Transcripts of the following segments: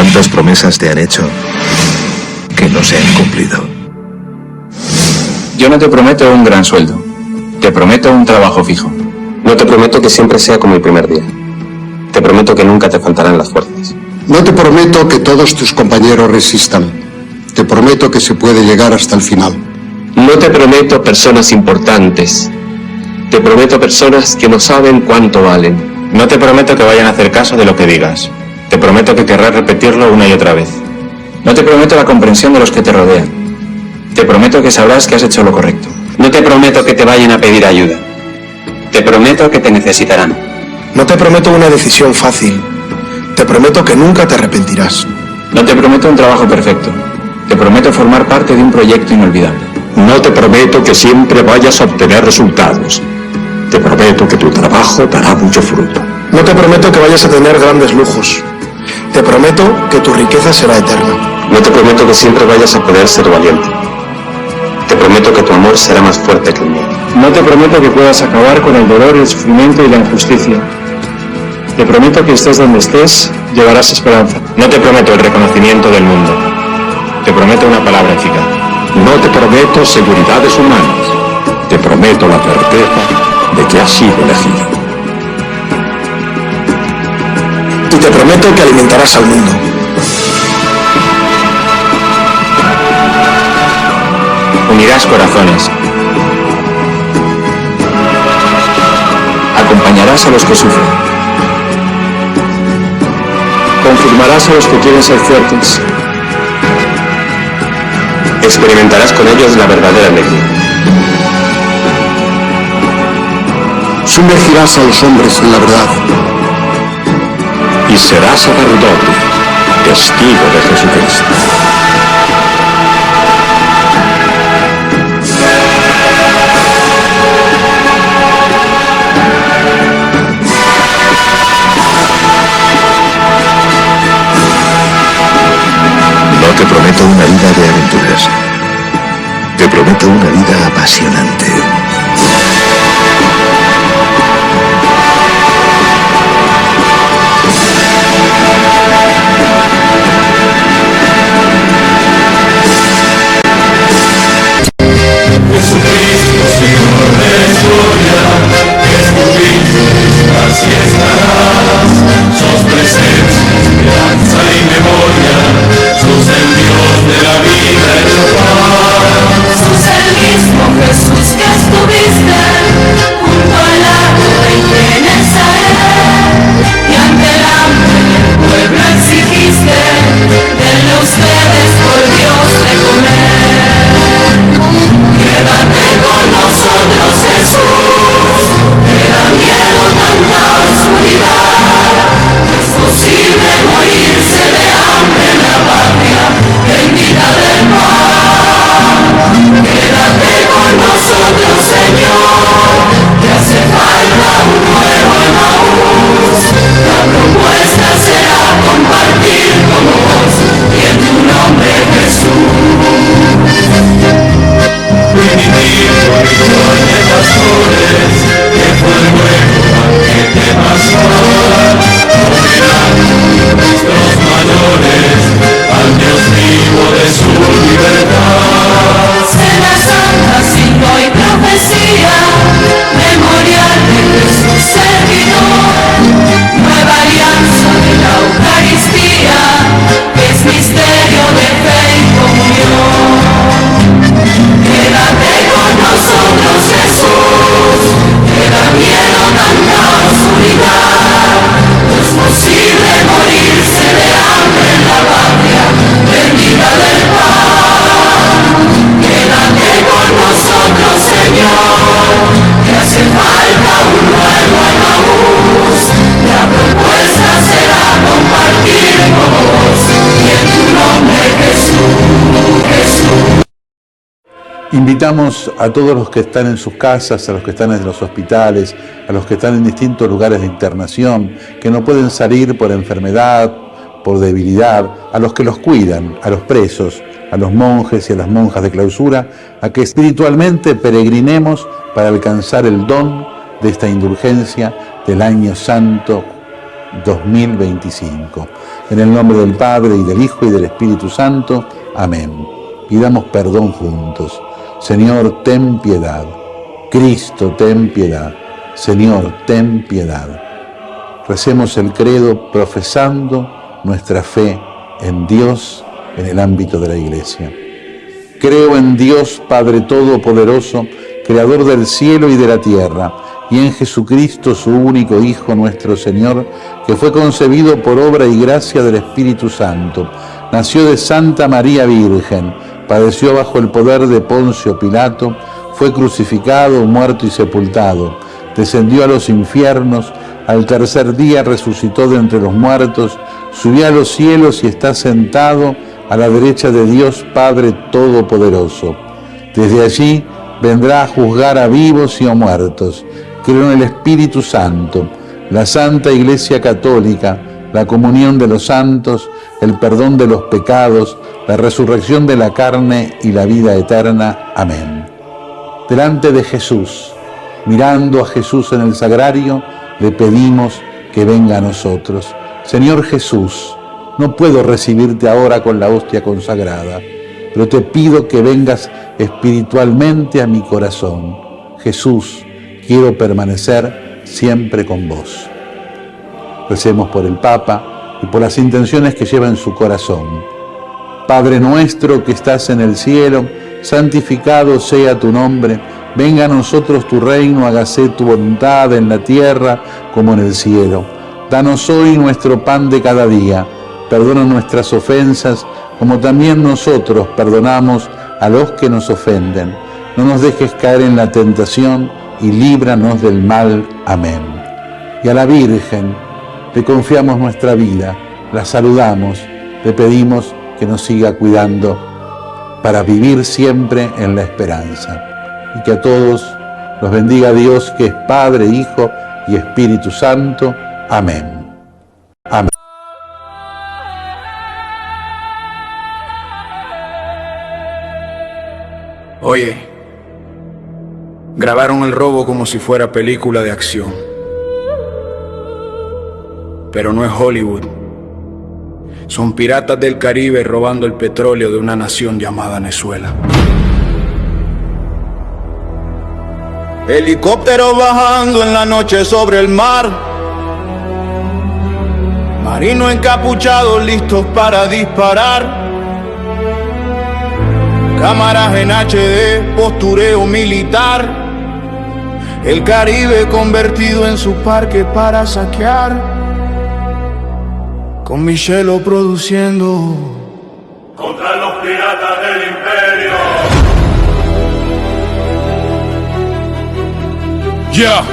¿Cuántas promesas te han hecho que no se han cumplido? Yo no te prometo un gran sueldo. Te prometo un trabajo fijo. No te prometo que siempre sea como el primer día. Te prometo que nunca te faltarán las fuerzas. No te prometo que todos tus compañeros resistan. Te prometo que se puede llegar hasta el final. No te prometo personas importantes. Te prometo personas que no saben cuánto valen. No te prometo que vayan a hacer caso de lo que digas. Te prometo que querrás repetirlo una y otra vez. No te prometo la comprensión de los que te rodean. Te prometo que sabrás que has hecho lo correcto. No te prometo que te vayan a pedir ayuda. Te prometo que te necesitarán. No te prometo una decisión fácil. Te prometo que nunca te arrepentirás. No te prometo un trabajo perfecto. Te prometo formar parte de un proyecto inolvidable. No te prometo que siempre vayas a obtener resultados. Te prometo que tu trabajo dará mucho fruto. No te prometo que vayas a tener grandes lujos. Te prometo que tu riqueza será eterna. No te prometo que siempre vayas a poder ser valiente. Te prometo que tu amor será más fuerte que el mío. No te prometo que puedas acabar con el dolor, el sufrimiento y la injusticia. Te prometo que estés donde estés, llevarás esperanza. No te prometo el reconocimiento del mundo. Te prometo una palabra eficaz. No te prometo seguridades humanas. Te prometo la certeza de que has sido elegido. Y te prometo que alimentarás al mundo. Unirás corazones. Acompañarás a los que sufren. Confirmarás a los que quieren ser fuertes. Experimentarás con ellos la verdadera alegría. Sumergirás a los hombres en la verdad. Y serás sacerdote, testigo de Jesucristo. No te prometo una vida de aventuras. Te prometo una vida apasionante. Invitamos a todos los que están en sus casas, a los que están en los hospitales, a los que están en distintos lugares de internación, que no pueden salir por enfermedad, por debilidad, a los que los cuidan, a los presos, a los monjes y a las monjas de clausura, a que espiritualmente peregrinemos para alcanzar el don de esta indulgencia del año santo 2025. En el nombre del Padre, y del Hijo, y del Espíritu Santo. Amén. Pidamos perdón juntos. Señor, ten piedad. Cristo, ten piedad. Señor, ten piedad. Recemos el credo profesando nuestra fe en Dios en el ámbito de la Iglesia. Creo en Dios Padre Todopoderoso, Creador del cielo y de la tierra, y en Jesucristo, su único Hijo, nuestro Señor, que fue concebido por obra y gracia del Espíritu Santo. Nació de Santa María Virgen, padeció bajo el poder de Poncio Pilato, fue crucificado, muerto y sepultado, descendió a los infiernos, al tercer día resucitó de entre los muertos, subió a los cielos y está sentado a la derecha de Dios Padre Todopoderoso. Desde allí vendrá a juzgar a vivos y a muertos. Creo en el Espíritu Santo, la Santa Iglesia Católica, la comunión de los santos, el perdón de los pecados, la resurrección de la carne y la vida eterna. Amén. Delante de Jesús, mirando a Jesús en el sagrario, le pedimos que venga a nosotros. Señor Jesús, no puedo recibirte ahora con la hostia consagrada, pero te pido que vengas espiritualmente a mi corazón. Jesús, quiero permanecer siempre con vos. Recemos por el Papa y por las intenciones que lleva en su corazón. Padre nuestro que estás en el cielo, santificado sea tu nombre. Venga a nosotros tu reino, hágase tu voluntad en la tierra como en el cielo. Danos hoy nuestro pan de cada día. Perdona nuestras ofensas, como también nosotros perdonamos a los que nos ofenden. No nos dejes caer en la tentación y líbranos del mal. Amén. Y a la Virgen le confiamos nuestra vida, la saludamos, le pedimos que nos siga cuidando para vivir siempre en la esperanza. Y que a todos los bendiga Dios, que es Padre, Hijo y Espíritu Santo. Amén. Amén. Oye, grabaron el robo como si fuera película de acción. Pero no es Hollywood. Son piratas del Caribe robando el petróleo de una nación llamada Venezuela. Helicópteros bajando en la noche sobre el mar. Marinos encapuchados listos para disparar. Cámaras en HD, postureo militar. El Caribe convertido en su parque para saquear. Con Michelo produciendo contra los piratas del imperio. Yeah.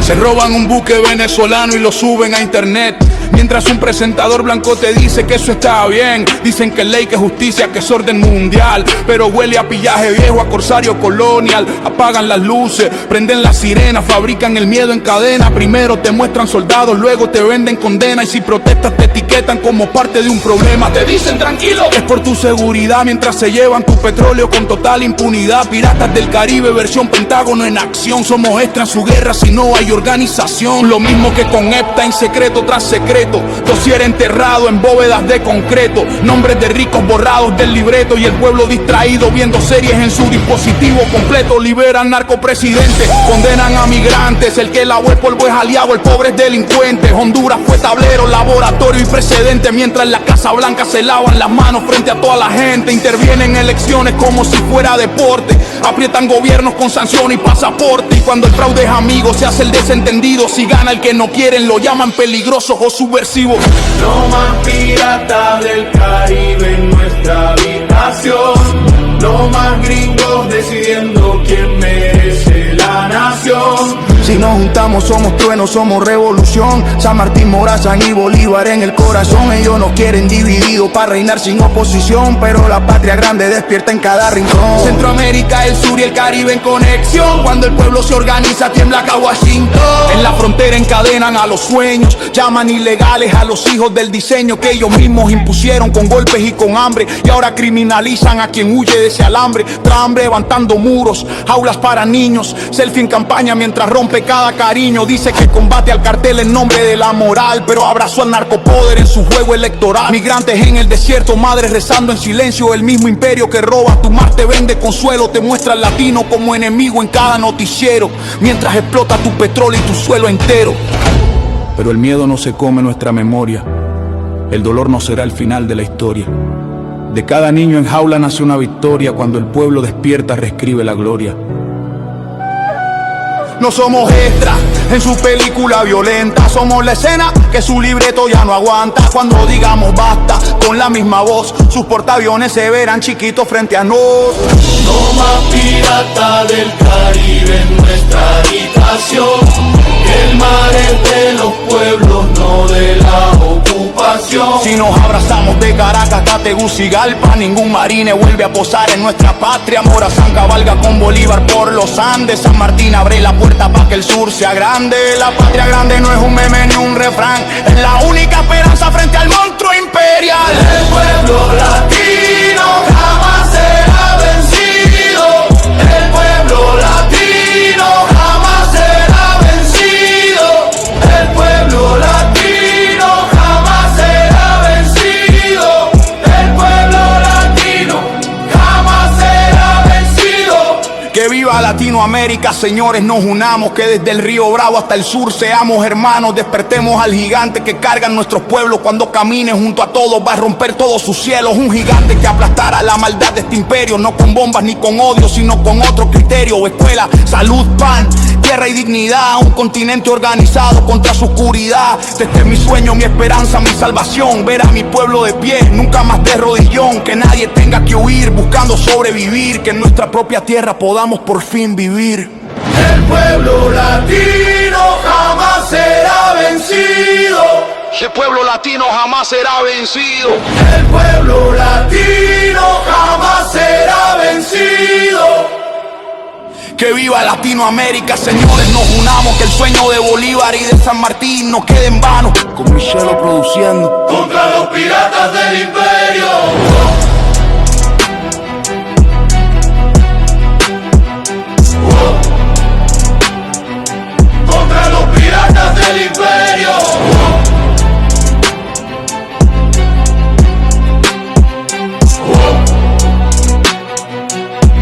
Se roban un buque venezolano y lo suben a internet. Mientras un presentador blanco te dice que eso está bien. Dicen que es ley, que es justicia, que es orden mundial. Pero huele a pillaje viejo, a corsario colonial. Apagan las luces, prenden las sirenas, fabrican el miedo en cadena. Primero te muestran soldados, luego te venden condena. Y si protestas te etiquetan como parte de un problema. Te dicen tranquilo, es por tu seguridad. Mientras se llevan tu petróleo con total impunidad. Piratas del Caribe, versión Pentágono en acción. Somos extra en su guerra si no hay organización. Lo mismo que con Epstein, secreto tras secreto. Dossier enterrado en bóvedas de concreto. Nombres de ricos borrados del libreto. Y el pueblo distraído viendo series en su dispositivo completo. Liberan narcopresidentes, condenan a migrantes. El que lavó el polvo es aliado, el pobre es delincuente. Honduras fue tablero, laboratorio y precedente. Mientras en la Casa Blanca se lavan las manos frente a toda la gente. Intervienen elecciones como si fuera deporte. Aprietan gobiernos con sanción y pasaporte. Y cuando el fraude es amigo se hace el desentendido. Si gana el que no quieren lo llaman peligrosos o subversivos. No más piratas del Caribe en nuestra habitación. No más gringos decidiendo quién merece la nación. Si nos juntamos somos trueno, somos revolución. San Martín, Morazán y Bolívar en el corazón. Ellos nos quieren divididos para reinar sin oposición. Pero la patria grande despierta en cada rincón. Centroamérica, el sur y el Caribe en conexión. Cuando el pueblo se organiza tiembla acá Washington. En la frontera encadenan a los sueños. Llaman ilegales a los hijos del diseño que ellos mismos impusieron con golpes y con hambre. Y ahora criminalizan a quien huye de ese alambre. Trambre levantando muros, aulas para niños. Selfie en campaña mientras rompen rompe cada cariño. Dice que combate al cartel en nombre de la moral, pero abrazó al narcopoder en su juego electoral. Migrantes en el desierto, madres rezando en silencio. El mismo imperio que roba tu mar te vende consuelo. Te muestra al latino como enemigo en cada noticiero, mientras explota tu petróleo y tu suelo entero. Pero el miedo no se come nuestra memoria. El dolor no será el final de la historia. De cada niño en jaula nace una victoria. Cuando el pueblo despierta, reescribe la gloria. No somos extras en su película violenta. Somos la escena que su libreto ya no aguanta. Cuando digamos basta, con la misma voz, sus portaaviones se verán chiquitos frente a nosotros. No más pirata del Caribe en nuestra habitación. El mar es de los pueblos, no de la ocupación. Si nos abrazamos de Caracas hasta Tegucigalpa, ningún marine vuelve a posar en nuestra patria. Morazán cabalga con Bolívar por los Andes. San Martín abre la puerta para que el sur sea grande. La patria grande no es un meme ni un refrán, es la única esperanza frente al monstruo imperial. El pueblo latino jamás será vencido. El pueblo latino jamás será vencido. El pueblo latino jamás será vencido. El pueblo latino jamás será vencido. Que viva Latinoamérica, señores, nos unamos. Que desde el río Bravo hasta el sur seamos hermanos. Despertemos al gigante que cargan nuestros pueblos. Cuando camine junto a todos va a romper todos sus cielos. Un gigante que aplastará la maldad de este imperio. No con bombas ni con odio, sino con otro criterio. Escuela, salud, pan, tierra y dignidad. Un continente organizado contra su oscuridad. Este es mi sueño, mi esperanza, mi salvación. Ver a mi pueblo de pie, nunca más de rodillón. Que nadie tenga que huir buscando sobrevivir. Que en nuestra propia tierra podamos por fin vivir. El pueblo latino jamás será vencido. El pueblo latino jamás será vencido. El pueblo latino jamás será vencido. Que viva Latinoamérica, señores, nos unamos. Que el sueño de Bolívar y de San Martín no quede en vano. Con Michelo produciendo. Contra los piratas del imperio. Contra los piratas del imperio.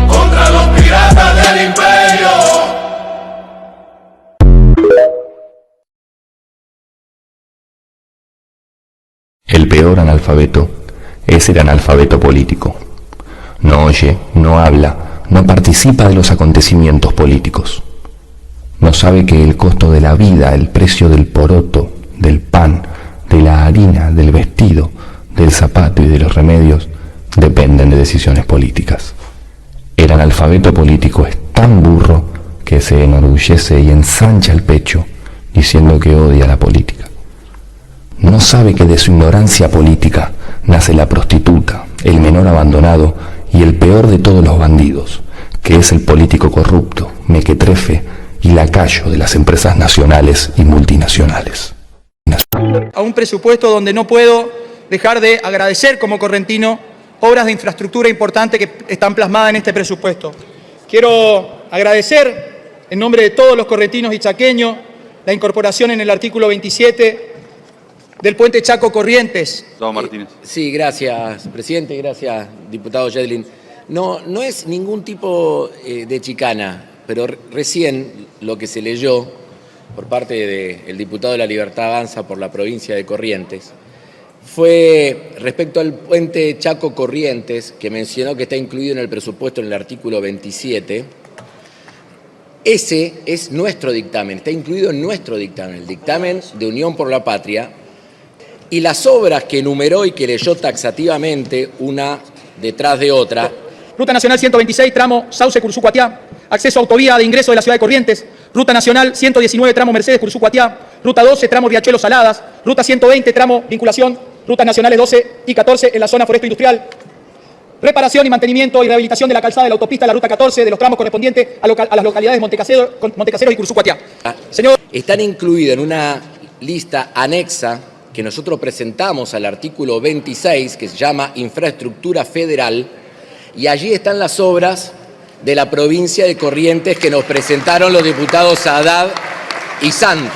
Contra los piratas del imperio. El peor analfabeto es el analfabeto político. No oye, no habla, no participa de los acontecimientos políticos. No sabe que el costo de la vida, el precio del poroto, del pan, de la harina, del vestido, del zapato y de los remedios dependen de decisiones políticas. El analfabeto político es tan burro que se enorgullece y ensancha el pecho diciendo que odia la política. No sabe que de su ignorancia política nace la prostituta, el menor abandonado y el peor de todos los bandidos, que es el político corrupto, mequetrefe y lacayo de las empresas nacionales y multinacionales. A un presupuesto donde no puedo dejar de agradecer como correntino obras de infraestructura importantes que están plasmadas en este presupuesto. Quiero agradecer en nombre de todos los correntinos y chaqueños la incorporación en el artículo 27 del puente Chaco Corrientes. Martínez. Sí, gracias, presidente, gracias, diputado Yedlin. No es ningún tipo de chicana, pero recién lo que se leyó por parte del diputado de La Libertad Avanza por la provincia de Corrientes fue respecto al puente Chaco Corrientes, que mencionó que está incluido en el presupuesto en el artículo 27. Ese es nuestro dictamen, está incluido en nuestro dictamen, el dictamen de Unión por la Patria. Y las obras que enumeró y que leyó taxativamente, una detrás de otra. Ruta Nacional 126, tramo Sauce-Curzú-Cuatiá. Acceso a autovía de ingreso de la ciudad de Corrientes. Ruta Nacional 119, tramo Mercedes-Curzú-Cuatiá. Ruta 12, tramo Riachuelo-Saladas. Ruta 120, tramo Vinculación. Rutas Nacionales 12 y 14 en la zona forestal industrial. Reparación y mantenimiento y rehabilitación de la calzada de la autopista de la Ruta 14 de los tramos correspondientes a las localidades de Montecasero y Curzú-Cuatiá. Señor, están incluidas en una lista anexa que nosotros presentamos al artículo 26, que se llama Infraestructura Federal, y allí están las obras de la provincia de Corrientes que nos presentaron los diputados Haddad y Santos.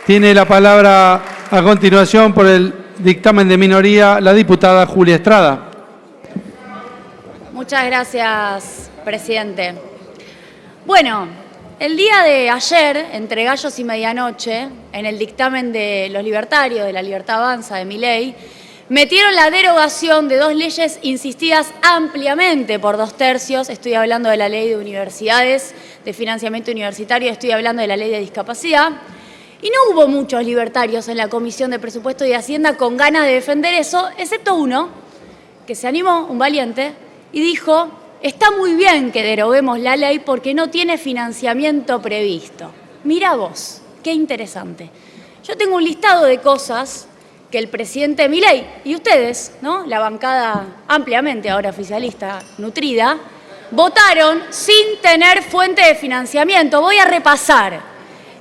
Tiene la palabra a continuación por el dictamen de minoría la diputada Julia Estrada. Muchas gracias, presidente. Bueno, el día de ayer, entre gallos y medianoche, en el dictamen de los libertarios, de la Libertad Avanza, de Milei, metieron la derogación de dos leyes insistidas ampliamente por 2/3. Estoy hablando de la ley de universidades, de financiamiento universitario, estoy hablando de la ley de discapacidad. Y no hubo muchos libertarios en la Comisión de Presupuesto y Hacienda con ganas de defender eso, excepto uno, que se animó, un valiente, y dijo: está muy bien que deroguemos la ley porque no tiene financiamiento previsto. Mirá vos, qué interesante. Yo tengo un listado de cosas que el presidente Milei y ustedes, ¿no?, la bancada ampliamente ahora oficialista, nutrida, votaron sin tener fuente de financiamiento. Voy a repasar.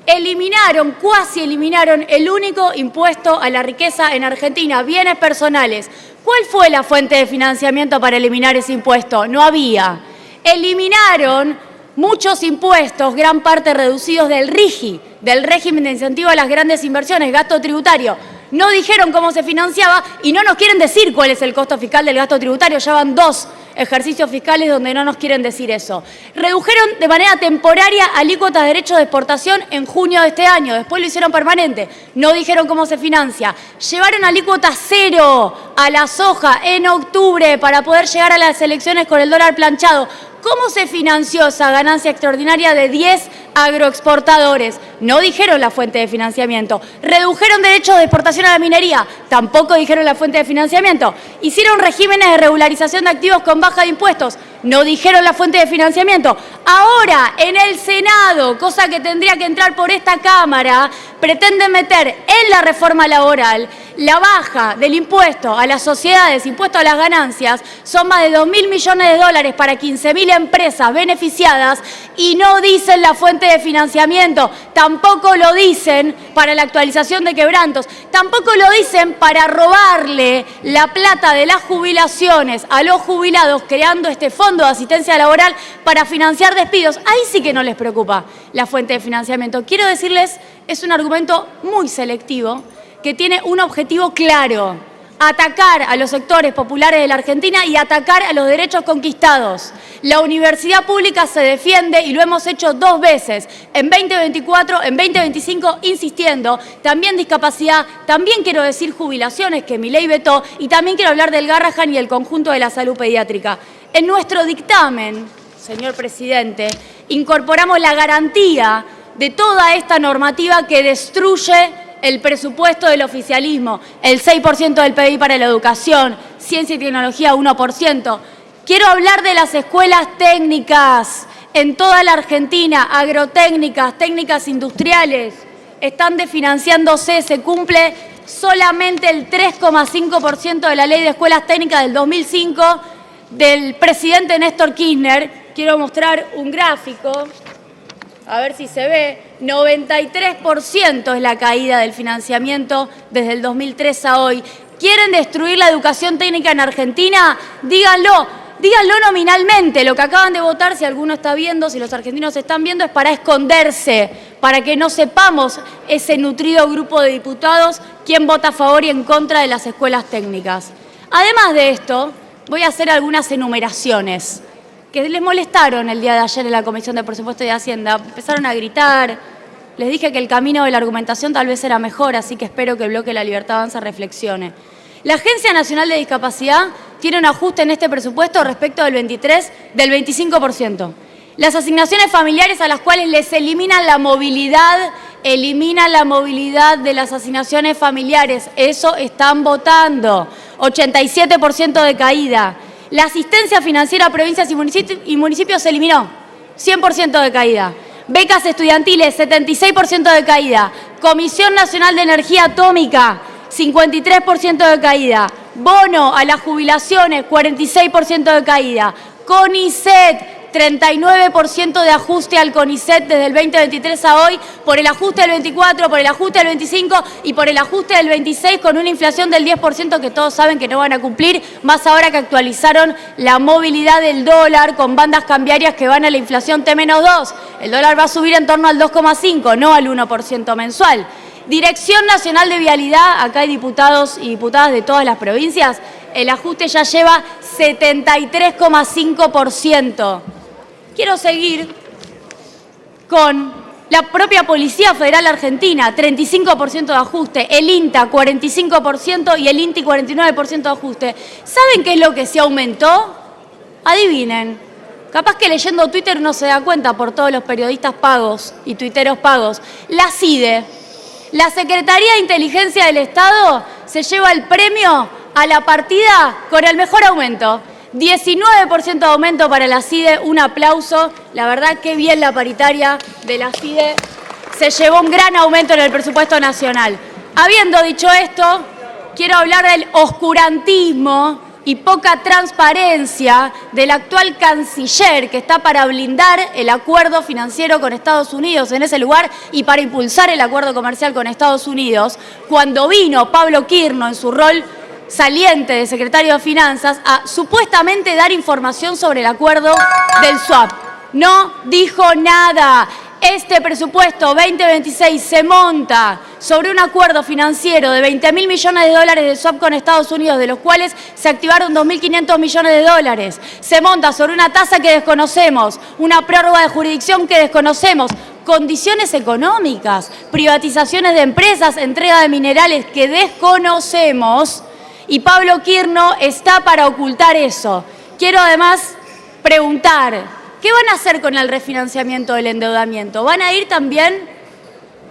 Eliminaron, cuasi eliminaron el único impuesto a la riqueza en Argentina, bienes personales. ¿Cuál fue la fuente de financiamiento para eliminar ese impuesto? No había. Eliminaron muchos impuestos, gran parte reducidos del RIGI, del régimen de incentivo a las grandes inversiones, gasto tributario. No dijeron cómo se financiaba y no nos quieren decir cuál es el costo fiscal del gasto tributario. Ya van 2 ejercicios fiscales donde no nos quieren decir eso. Redujeron de manera temporaria alícuotas de derechos de exportación en junio de este año. Después lo hicieron permanente. No dijeron cómo se financia. Llevaron alícuota 0 a la soja en octubre para poder llegar a las elecciones con el dólar planchado. ¿Cómo se financió esa ganancia extraordinaria de 10 agroexportadores? No dijeron la fuente de financiamiento. Redujeron derechos de exportación a la minería. Tampoco dijeron la fuente de financiamiento. Hicieron regímenes de regularización de activos con baja de impuestos. No dijeron la fuente de financiamiento. Ahora, en el Senado, cosa que tendría que entrar por esta Cámara, pretenden meter en la reforma laboral la baja del impuesto a las sociedades, impuesto a las ganancias. Son más de 2.000 millones de dólares para 15.000 empresas beneficiadas y no dicen la fuente de financiamiento. Tampoco lo dicen para la actualización de quebrantos. Tampoco lo dicen para robarle la plata de las jubilaciones a los jubilados, creando este fondo de asistencia laboral para financiar despidos. Ahí sí que no les preocupa la fuente de financiamiento. Quiero decirles, es un argumento muy selectivo que tiene un objetivo claro: atacar a los sectores populares de la Argentina y atacar a los derechos conquistados. La universidad pública se defiende y lo hemos hecho 2 veces, en 2024, en 2025, insistiendo. También discapacidad, también quiero decir jubilaciones, que Milei vetó, y también quiero hablar del Garrahan y el conjunto de la salud pediátrica. En nuestro dictamen, señor presidente, incorporamos la garantía de toda esta normativa que destruye el presupuesto del oficialismo, el 6% del PBI para la educación, ciencia y tecnología 1%. Quiero hablar de las escuelas técnicas en toda la Argentina, agrotécnicas, técnicas industriales. Están desfinanciándose, se cumple solamente el 3,5% de la ley de escuelas técnicas del 2005 del presidente Néstor Kirchner. Quiero mostrar un gráfico. A ver si se ve, 93% es la caída del financiamiento desde el 2003 a hoy. ¿Quieren destruir la educación técnica en Argentina? Díganlo nominalmente. Lo que acaban de votar, si alguno está viendo, si los argentinos están viendo, es para esconderse, para que no sepamos ese nutrido grupo de diputados quién vota a favor y en contra de las escuelas técnicas. Además de esto, voy a hacer algunas enumeraciones que les molestaron el día de ayer en la Comisión de Presupuesto y de Hacienda. Empezaron a gritar. Les dije que el camino de la argumentación tal vez era mejor, así que espero que el bloque de La Libertad Avanza reflexione. La Agencia Nacional de Discapacidad tiene un ajuste en este presupuesto respecto del 23 del 25%. Las asignaciones familiares, a las cuales les eliminan la movilidad de las asignaciones familiares. Eso están votando. 87% de caída. La asistencia financiera a provincias y municipios se eliminó, 100% de caída. Becas estudiantiles, 76% de caída. Comisión Nacional de Energía Atómica, 53% de caída. Bono a las jubilaciones, 46% de caída. CONICET, 39% de ajuste al CONICET desde el 2023 a hoy, por el ajuste del 24, por el ajuste del 25 y por el ajuste del 26, con una inflación del 10% que todos saben que no van a cumplir, más ahora que actualizaron la movilidad del dólar con bandas cambiarias que van a la inflación T-2. El dólar va a subir en torno al 2,5, no al 1% mensual. Dirección Nacional de Vialidad, acá hay diputados y diputadas de todas las provincias, el ajuste ya lleva 73,5%. Quiero seguir con la propia Policía Federal Argentina, 35% de ajuste, el INTA 45% y el INTI 49% de ajuste. ¿Saben qué es lo que se aumentó? Adivinen. Capaz que leyendo Twitter no se da cuenta por todos los periodistas pagos y tuiteros pagos. La CIDE, la Secretaría de Inteligencia del Estado, se lleva el premio a la partida con el mejor aumento. 19% de aumento para la CIDE, un aplauso. La verdad que bien la paritaria de la CIDE, se llevó un gran aumento en el presupuesto nacional. Habiendo dicho esto, quiero hablar del oscurantismo y poca transparencia del actual canciller, que está para blindar el acuerdo financiero con Estados Unidos en ese lugar y para impulsar el acuerdo comercial con Estados Unidos, cuando vino Pablo Quirno en su rol saliente de secretario de Finanzas a supuestamente dar información sobre el acuerdo del swap. No dijo nada. Este presupuesto 2026 se monta sobre un acuerdo financiero de 20.000 millones de dólares de swap con Estados Unidos, de los cuales se activaron 2.500 millones de dólares. Se monta sobre una tasa que desconocemos, una prórroga de jurisdicción que desconocemos, condiciones económicas, privatizaciones de empresas, entrega de minerales que desconocemos, y Pablo Quirno está para ocultar eso. Quiero además preguntar, ¿qué van a hacer con el refinanciamiento del endeudamiento? ¿Van a ir también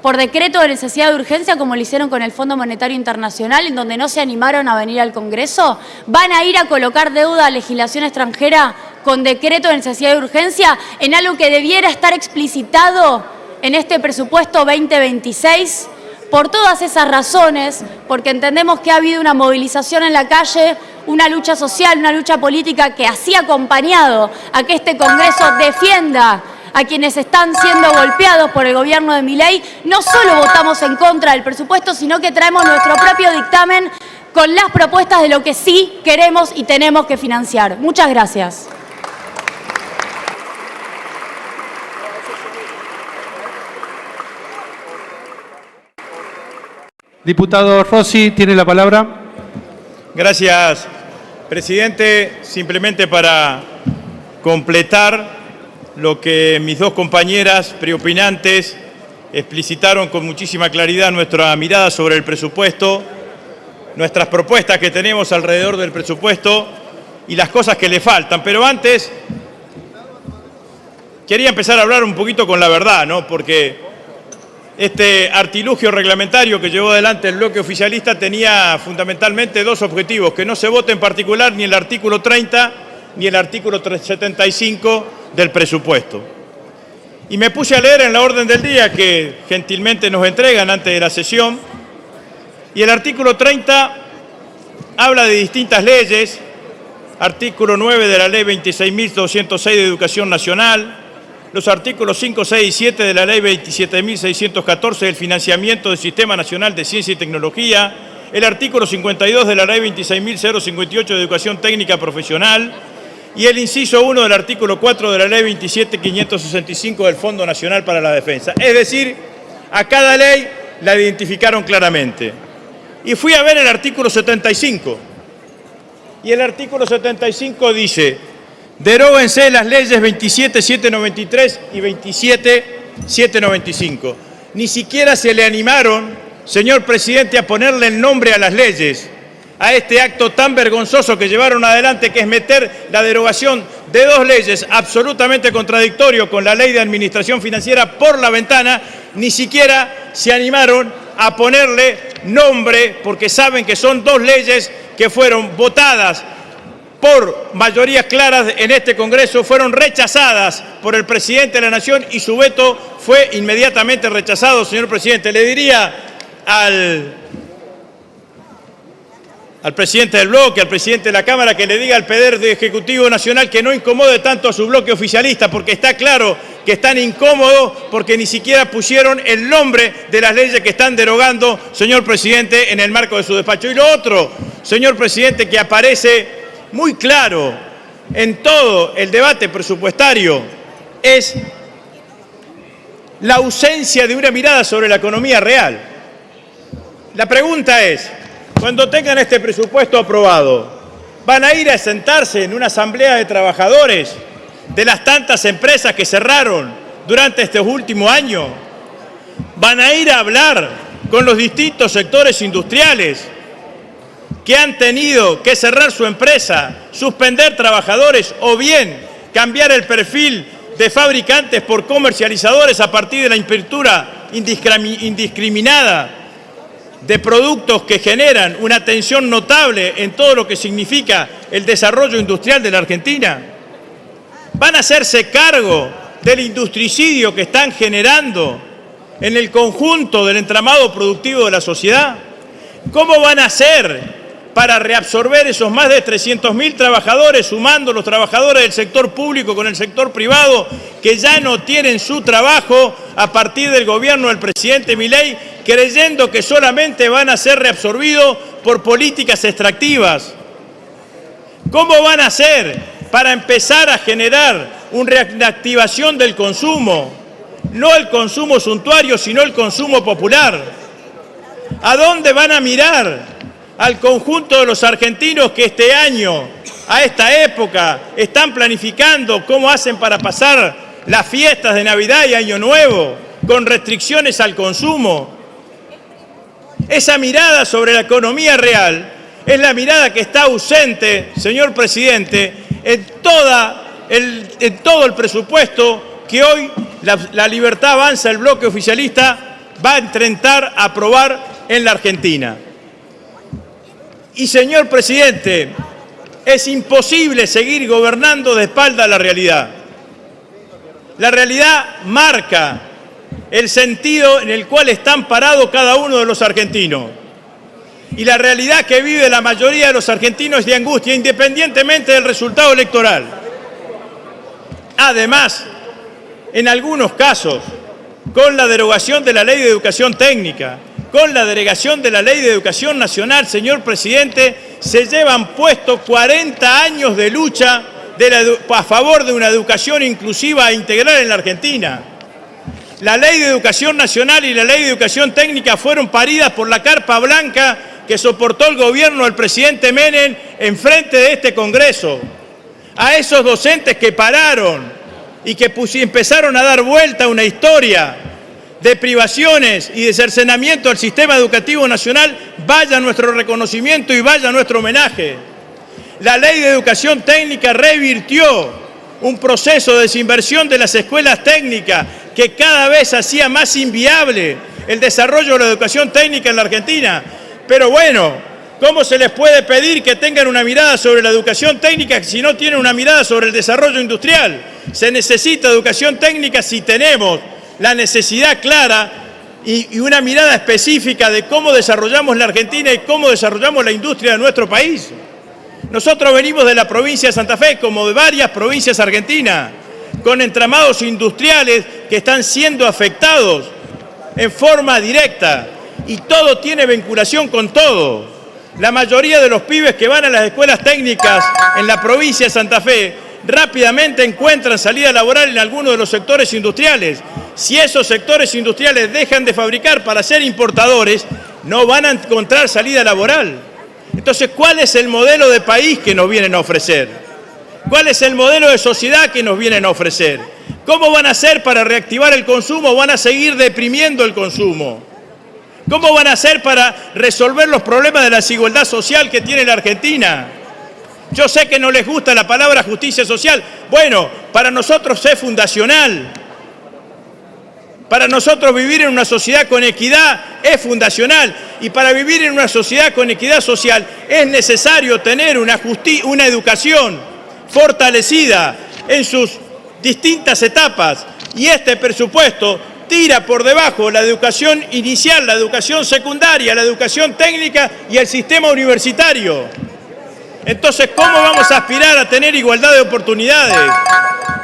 por decreto de necesidad de urgencia, como lo hicieron con el Fondo Monetario Internacional, en donde no se animaron a venir al Congreso? ¿Van a ir a colocar deuda a legislación extranjera con decreto de necesidad de urgencia en algo que debiera estar explicitado en este presupuesto 2026? Por todas esas razones, porque entendemos que ha habido una movilización en la calle, una lucha social, una lucha política que así ha acompañado a que este Congreso defienda a quienes están siendo golpeados por el gobierno de Milei, no solo votamos en contra del presupuesto, sino que traemos nuestro propio dictamen con las propuestas de lo que sí queremos y tenemos que financiar. Muchas gracias. Diputado Rossi, tiene la palabra. Gracias, presidente. Simplemente para completar lo que mis dos compañeras preopinantes explicitaron con muchísima claridad nuestra mirada sobre el presupuesto, nuestras propuestas que tenemos alrededor del presupuesto y las cosas que le faltan. Pero antes quería empezar a hablar un poquito con la verdad, ¿no? Porque este artilugio reglamentario que llevó adelante el bloque oficialista tenía fundamentalmente dos objetivos: que no se vote en particular ni el artículo 30 ni el artículo 75 del presupuesto. Y me puse a leer en la orden del día que gentilmente nos entregan antes de la sesión, y el artículo 30 habla de distintas leyes, artículo 9 de la ley 26.206 de Educación Nacional, los artículos 5, 6 y 7 de la ley 27.614 del financiamiento del Sistema Nacional de Ciencia y Tecnología, el artículo 52 de la ley 26.058 de Educación Técnica Profesional y el inciso 1 del artículo 4 de la ley 27.565 del Fondo Nacional para la Defensa. Es decir, a cada ley la identificaron claramente. Y fui a ver el artículo 75. Y el artículo 75 dice: deróguense las leyes 27.793 y 27.795. Ni siquiera se le animaron, señor presidente, a ponerle el nombre a las leyes, a este acto tan vergonzoso que llevaron adelante, que es meter la derogación de dos leyes absolutamente contradictorio con la ley de administración financiera por la ventana. Ni siquiera se animaron a ponerle nombre, porque saben que son dos leyes que fueron votadas por mayorías claras en este Congreso, fueron rechazadas por el presidente de la Nación y su veto fue inmediatamente rechazado. Señor presidente, le diría al presidente del bloque, al presidente de la Cámara, que le diga al Poder Ejecutivo Nacional que no incomode tanto a su bloque oficialista, porque está claro que están incómodos porque ni siquiera pusieron el nombre de las leyes que están derogando, señor presidente, en el marco de su despacho. Y lo otro, señor presidente, que aparece muy claro en todo el debate presupuestario, es la ausencia de una mirada sobre la economía real. La pregunta es, cuando tengan este presupuesto aprobado, ¿van a ir a sentarse en una asamblea de trabajadores de las tantas empresas que cerraron durante estos últimos años? ¿Van a ir a hablar con los distintos sectores industriales que han tenido que cerrar su empresa, suspender trabajadores o bien cambiar el perfil de fabricantes por comercializadores a partir de la apertura indiscriminada de productos que generan una tensión notable en todo lo que significa el desarrollo industrial de la Argentina? ¿Van a hacerse cargo del industricidio que están generando en el conjunto del entramado productivo de la sociedad? ¿Cómo van a hacer para reabsorber esos más de 300.000 trabajadores, sumando los trabajadores del sector público con el sector privado, que ya no tienen su trabajo a partir del gobierno del presidente Milei, creyendo que solamente van a ser reabsorbidos por políticas extractivas? ¿Cómo van a hacer para empezar a generar una reactivación del consumo? No el consumo suntuario, sino el consumo popular. ¿A dónde van a mirar? Al conjunto de los argentinos que este año, a esta época, están planificando cómo hacen para pasar las fiestas de Navidad y Año Nuevo, con restricciones al consumo. Esa mirada sobre la economía real es la mirada que está ausente, señor presidente, en todo el presupuesto que hoy la Libertad Avanza, el bloque oficialista, va a intentar aprobar en la Argentina. Y, señor presidente, es imposible seguir gobernando de espalda a la realidad. La realidad marca el sentido en el cual están parados cada uno de los argentinos. Y la realidad que vive la mayoría de los argentinos es de angustia, independientemente del resultado electoral. Además, en algunos casos, con la derogación de la Ley de Educación Técnica, con la derogación de la Ley de Educación Nacional, señor presidente, se llevan puestos 40 años de lucha a favor de una educación inclusiva e integral en la Argentina. La Ley de Educación Nacional y la Ley de Educación Técnica fueron paridas por la carpa blanca que soportó el gobierno del presidente Menem enfrente de este Congreso. A esos docentes que pararon y que empezaron a dar vuelta a una historia de privaciones y de cercenamiento del sistema educativo nacional, vaya nuestro reconocimiento y vaya nuestro homenaje. La Ley de Educación Técnica revirtió un proceso de desinversión de las escuelas técnicas que cada vez hacía más inviable el desarrollo de la educación técnica en la Argentina. Pero bueno, ¿cómo se les puede pedir que tengan una mirada sobre la educación técnica si no tienen una mirada sobre el desarrollo industrial? Se necesita educación técnica si tenemos la necesidad clara y una mirada específica de cómo desarrollamos la Argentina y cómo desarrollamos la industria de nuestro país. Nosotros venimos de la provincia de Santa Fe, como de varias provincias argentinas, con entramados industriales que están siendo afectados en forma directa y todo tiene vinculación con todo. La mayoría de los pibes que van a las escuelas técnicas en la provincia de Santa Fe rápidamente encuentran salida laboral en algunos de los sectores industriales. Si esos sectores industriales dejan de fabricar para ser importadores, no van a encontrar salida laboral. Entonces, ¿cuál es el modelo de país que nos vienen a ofrecer? ¿Cuál es el modelo de sociedad que nos vienen a ofrecer? ¿Cómo van a hacer para reactivar el consumo o van a seguir deprimiendo el consumo? ¿Cómo van a hacer para resolver los problemas de la desigualdad social que tiene la Argentina? Yo sé que no les gusta la palabra justicia social. Bueno, para nosotros es fundacional. Para nosotros vivir en una sociedad con equidad es fundacional. Y para vivir en una sociedad con equidad social es necesario tener una educación fortalecida en sus distintas etapas. Y este presupuesto tira por debajo la educación inicial, la educación secundaria, la educación técnica y el sistema universitario. Entonces, ¿cómo vamos a aspirar a tener igualdad de oportunidades?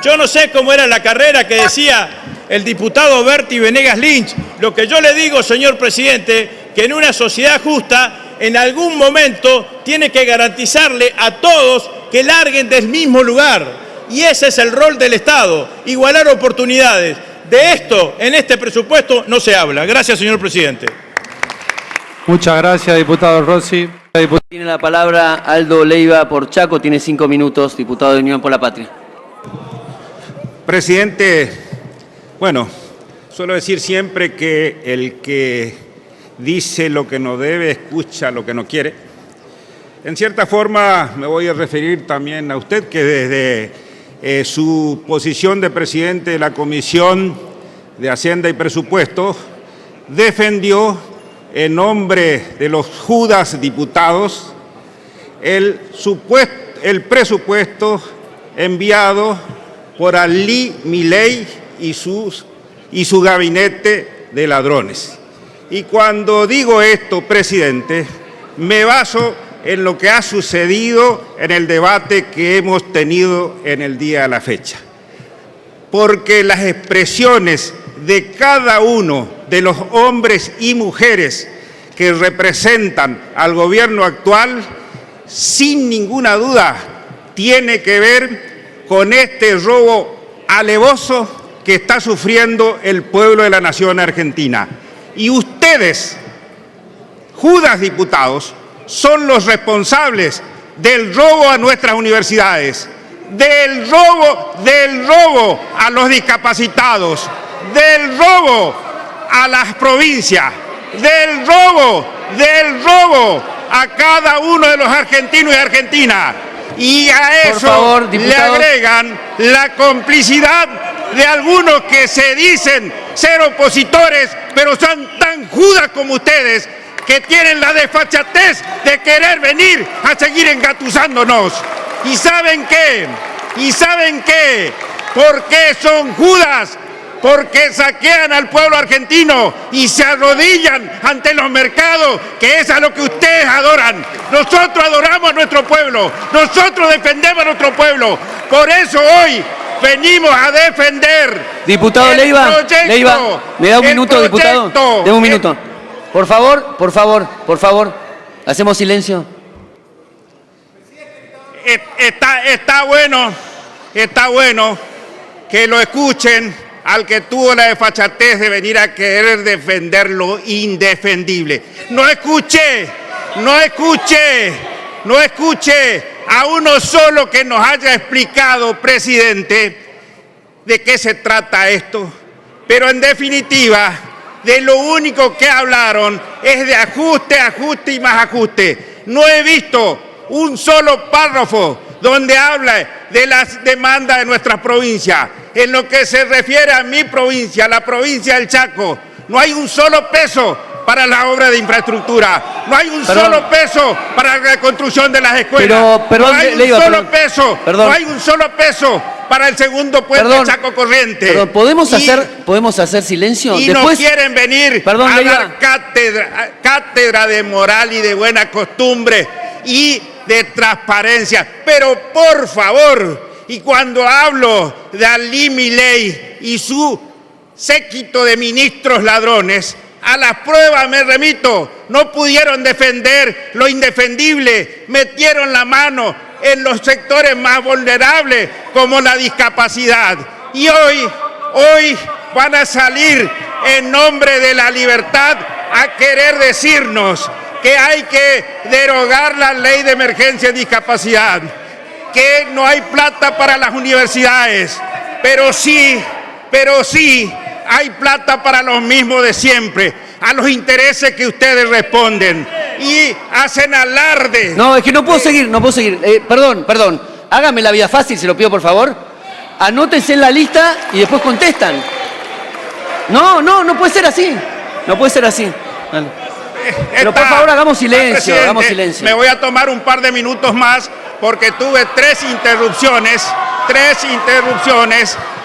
Yo no sé cómo era la carrera que decía el diputado Berti Venegas Lynch. Lo que yo le digo, señor presidente, que en una sociedad justa, en algún momento tiene que garantizarle a todos que larguen del mismo lugar. Y ese es el rol del Estado, igualar oportunidades. De esto, en este presupuesto, no se habla. Gracias, señor presidente. Muchas gracias, diputado Rossi. Tiene la palabra Aldo Leiva por Chaco, tiene 5 minutos, diputado de Unión por la Patria. Presidente, bueno, suelo decir siempre que el que dice lo que no debe, escucha lo que no quiere. En cierta forma me voy a referir también a usted, que desde su posición de presidente de la Comisión de Hacienda y Presupuestos defendió en nombre de los Judas diputados el presupuesto enviado por Ali Milei y su gabinete de ladrones. Y cuando digo esto, presidente, me baso en lo que ha sucedido en el debate que hemos tenido en el día de la fecha. Porque las expresiones de cada uno de los hombres y mujeres que representan al gobierno actual, sin ninguna duda, tiene que ver con este robo alevoso que está sufriendo el pueblo de la nación argentina. Y ustedes, Judas diputados, son los responsables del robo a nuestras universidades, del robo a los discapacitados, del robo a las provincias, del robo a cada uno de los argentinos y argentinas. Y a eso le agregan la complicidad de algunos que se dicen ser opositores, pero son tan Judas como ustedes, que tienen la desfachatez de querer venir a seguir engatusándonos. ¿Y saben qué? ¿Por qué son Judas? Porque saquean al pueblo argentino y se arrodillan ante los mercados, que es a lo que ustedes adoran. Nosotros adoramos a nuestro pueblo, nosotros defendemos a nuestro pueblo. Por eso hoy venimos a defender. Diputado Leiva, ¿me da un minuto, diputado? Deme un minuto. Por favor, hacemos silencio. Está bueno que lo escuchen al que tuvo la desfachatez de venir a querer defender lo indefendible. No escuché a uno solo que nos haya explicado, presidente, de qué se trata esto. Pero en definitiva, de lo único que hablaron es de ajuste, ajuste y más ajuste. No he visto un solo párrafo donde habla de las demandas de nuestra provincia. En lo que se refiere a mi provincia, la provincia del Chaco, no hay un solo peso para la obra de infraestructura, no hay un solo peso para la reconstrucción de las escuelas, no hay un solo peso para el segundo puente Chaco Corriente. ¿Podemos hacer silencio? Y después no quieren venir a dar cátedra de moral y de buena costumbre y de transparencia. Pero por favor, y cuando hablo de Ali Milei y su séquito de ministros ladrones, a las pruebas me remito. No pudieron defender lo indefendible, metieron la mano en los sectores más vulnerables, como la discapacidad. Y hoy van a salir en nombre de la libertad a querer decirnos que hay que derogar la ley de emergencia de discapacidad, que no hay plata para las universidades, pero sí hay plata para los mismos de siempre, a los intereses que ustedes responden y hacen alarde. No, es que no puedo seguir. Perdón. Hágame la vida fácil, se lo pido por favor. Anótense en la lista y después contestan. No puede ser así. Vale. Pero por favor hagamos silencio. Me voy a tomar un par de minutos más porque tuve tres interrupciones.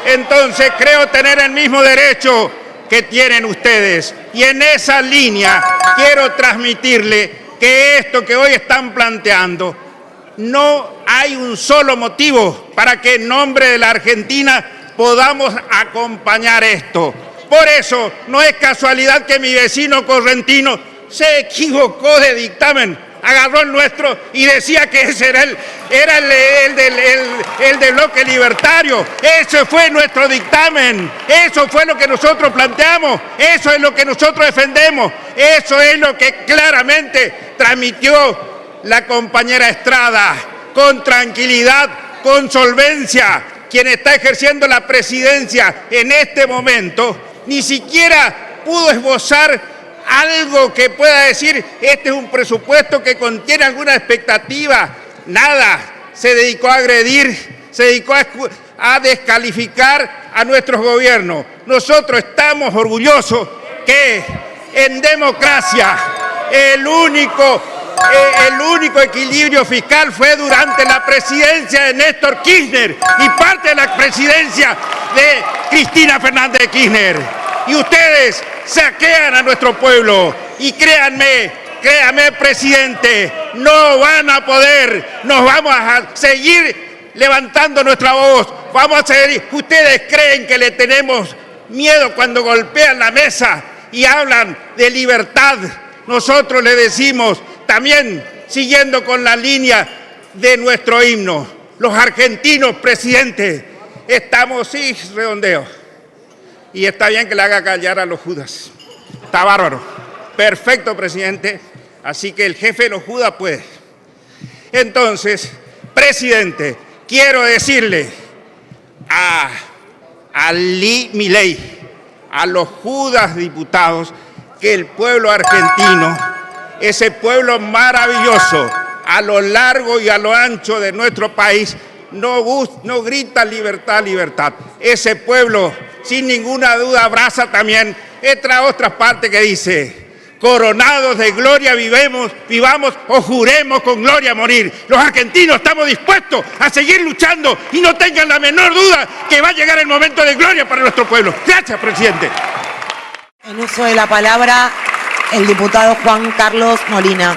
Entonces creo tener el mismo derecho que tienen ustedes. Y en esa línea quiero transmitirle que esto que hoy están planteando, no hay un solo motivo para que en nombre de la Argentina podamos acompañar esto. Por eso no es casualidad que mi vecino correntino se equivocó de dictamen, agarró el nuestro y decía que ese era el del bloque libertario. Ese fue nuestro dictamen, eso fue lo que nosotros planteamos, eso es lo que nosotros defendemos, eso es lo que claramente transmitió la compañera Estrada, con tranquilidad, con solvencia. Quien está ejerciendo la presidencia en este momento ni siquiera pudo esbozar algo que pueda decir, este es un presupuesto que contiene alguna expectativa. Nada, se dedicó a agredir, se dedicó a descalificar a nuestros gobiernos. Nosotros estamos orgullosos que en democracia el único equilibrio fiscal fue durante la presidencia de Néstor Kirchner y parte de la presidencia de Cristina Fernández de Kirchner. Y ustedes saquean a nuestro pueblo y créanme, presidente, no van a poder, nos vamos a seguir levantando nuestra voz, vamos a seguir. Ustedes creen que le tenemos miedo cuando golpean la mesa y hablan de libertad. Nosotros le decimos, también siguiendo con la línea de nuestro himno, los argentinos, presidente, estamos, sí, redondeo, y está bien que le haga callar a los judas, está bárbaro, perfecto, presidente, así que el jefe de los judas puede. Entonces, presidente, quiero decirle a Milei, a los judas diputados, que el pueblo argentino, ese pueblo maravilloso, a lo largo y a lo ancho de nuestro país, no grita libertad, libertad. Ese pueblo, sin ninguna duda, abraza también esta otra parte que dice, coronados de gloria vivamos o juremos con gloria morir. Los argentinos estamos dispuestos a seguir luchando y no tengan la menor duda que va a llegar el momento de gloria para nuestro pueblo. Gracias, presidente. En uso de la palabra, el diputado Juan Carlos Molina.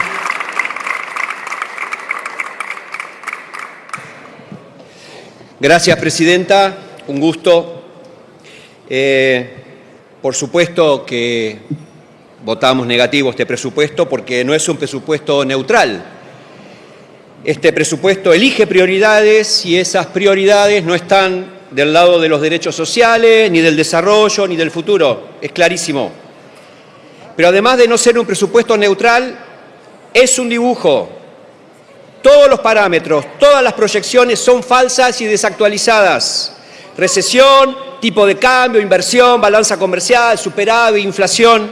Gracias, presidenta. Un gusto. Por supuesto que votamos negativo este presupuesto porque no es un presupuesto neutral. Este presupuesto elige prioridades y esas prioridades no están del lado de los derechos sociales, ni del desarrollo, ni del futuro. Es clarísimo. Pero además de no ser un presupuesto neutral, es un dibujo. Todos los parámetros, todas las proyecciones son falsas y desactualizadas. Recesión, tipo de cambio, inversión, balanza comercial, superávit, inflación,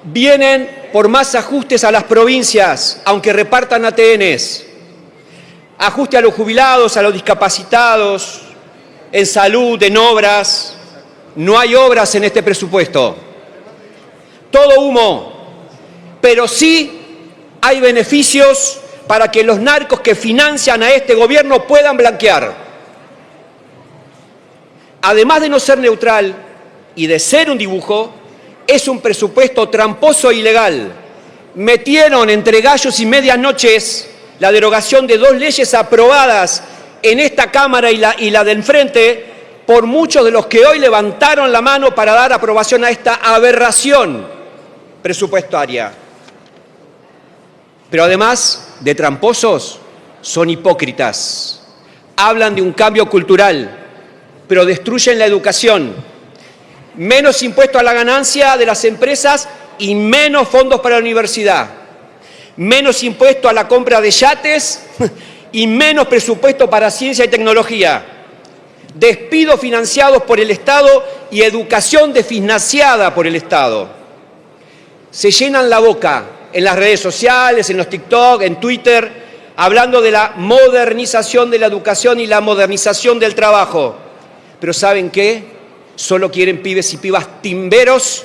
vienen por más ajustes a las provincias, aunque repartan ATNs. Ajuste a los jubilados, a los discapacitados, en salud, en obras. No hay obras en este presupuesto. Todo humo, pero sí hay beneficios para que los narcos que financian a este gobierno puedan blanquear. Además de no ser neutral y de ser un dibujo, es un presupuesto tramposo e ilegal. Metieron entre gallos y medianoches la derogación de 2 leyes aprobadas en esta Cámara y la de enfrente por muchos de los que hoy levantaron la mano para dar aprobación a esta aberración presupuestaria. Pero además de tramposos, son hipócritas. Hablan de un cambio cultural, pero destruyen la educación. Menos impuesto a la ganancia de las empresas y menos fondos para la universidad. Menos impuesto a la compra de yates y menos presupuesto para ciencia y tecnología. Despidos financiados por el Estado y educación desfinanciada por el Estado. Se llenan la boca en las redes sociales, en los TikTok, en Twitter, hablando de la modernización de la educación y la modernización del trabajo. Pero ¿saben qué? Solo quieren pibes y pibas timberos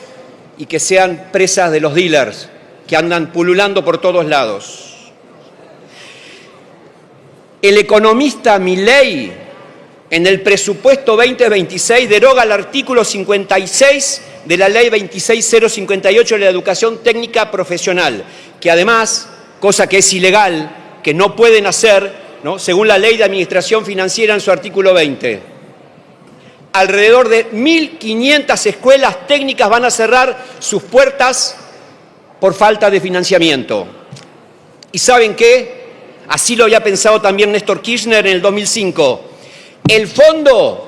y que sean presas de los dealers que andan pululando por todos lados. El economista Milei en el presupuesto 2026 deroga el artículo 56 de la Ley 26058 de la educación técnica profesional, que además, cosa que es ilegal, que no pueden hacer, ¿no?, según la Ley de Administración Financiera en su artículo 20. Alrededor de 1.500 escuelas técnicas van a cerrar sus puertas por falta de financiamiento. ¿Y saben qué? Así lo había pensado también Néstor Kirchner en el 2005. El fondo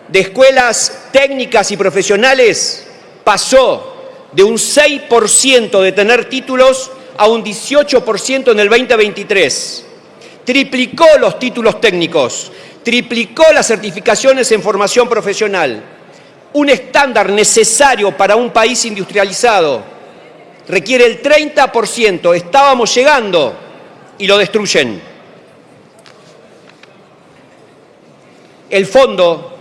de escuelas técnicas y profesionales pasó de un 6% de tener títulos a un 18% en el 2023. Triplicó los títulos técnicos, triplicó las certificaciones en formación profesional. Un estándar necesario para un país industrializado requiere el 30%. Estábamos llegando y lo destruyen. El fondo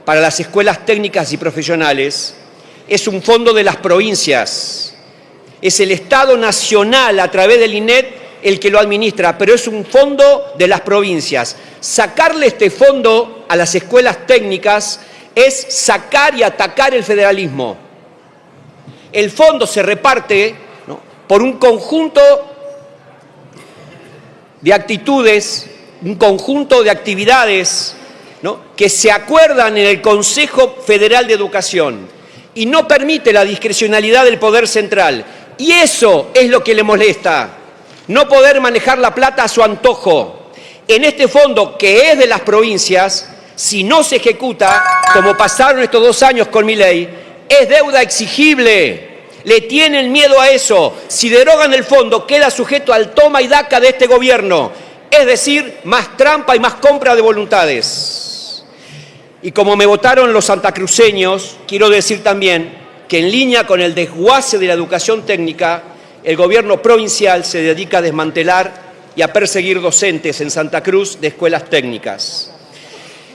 para las escuelas técnicas y profesionales es un fondo de las provincias. Es el Estado Nacional, a través del INET, el que lo administra, pero es un fondo de las provincias. Sacarle este fondo a las escuelas técnicas es sacar y atacar el federalismo. El fondo se reparte, ¿no?, por un conjunto de actitudes, un conjunto de actividades, ¿no?, que se acuerdan en el Consejo Federal de Educación y no permite la discrecionalidad del Poder Central. Y eso es lo que le molesta, no poder manejar la plata a su antojo. En este fondo, que es de las provincias, si no se ejecuta, como pasaron estos 2 años con Milei, es deuda exigible. Le tienen miedo a eso. Si derogan el fondo, queda sujeto al toma y daca de este gobierno. Es decir, más trampa y más compra de voluntades. Y como me votaron los santacruceños, quiero decir también que en línea con el desguace de la educación técnica, el gobierno provincial se dedica a desmantelar y a perseguir docentes en Santa Cruz de escuelas técnicas.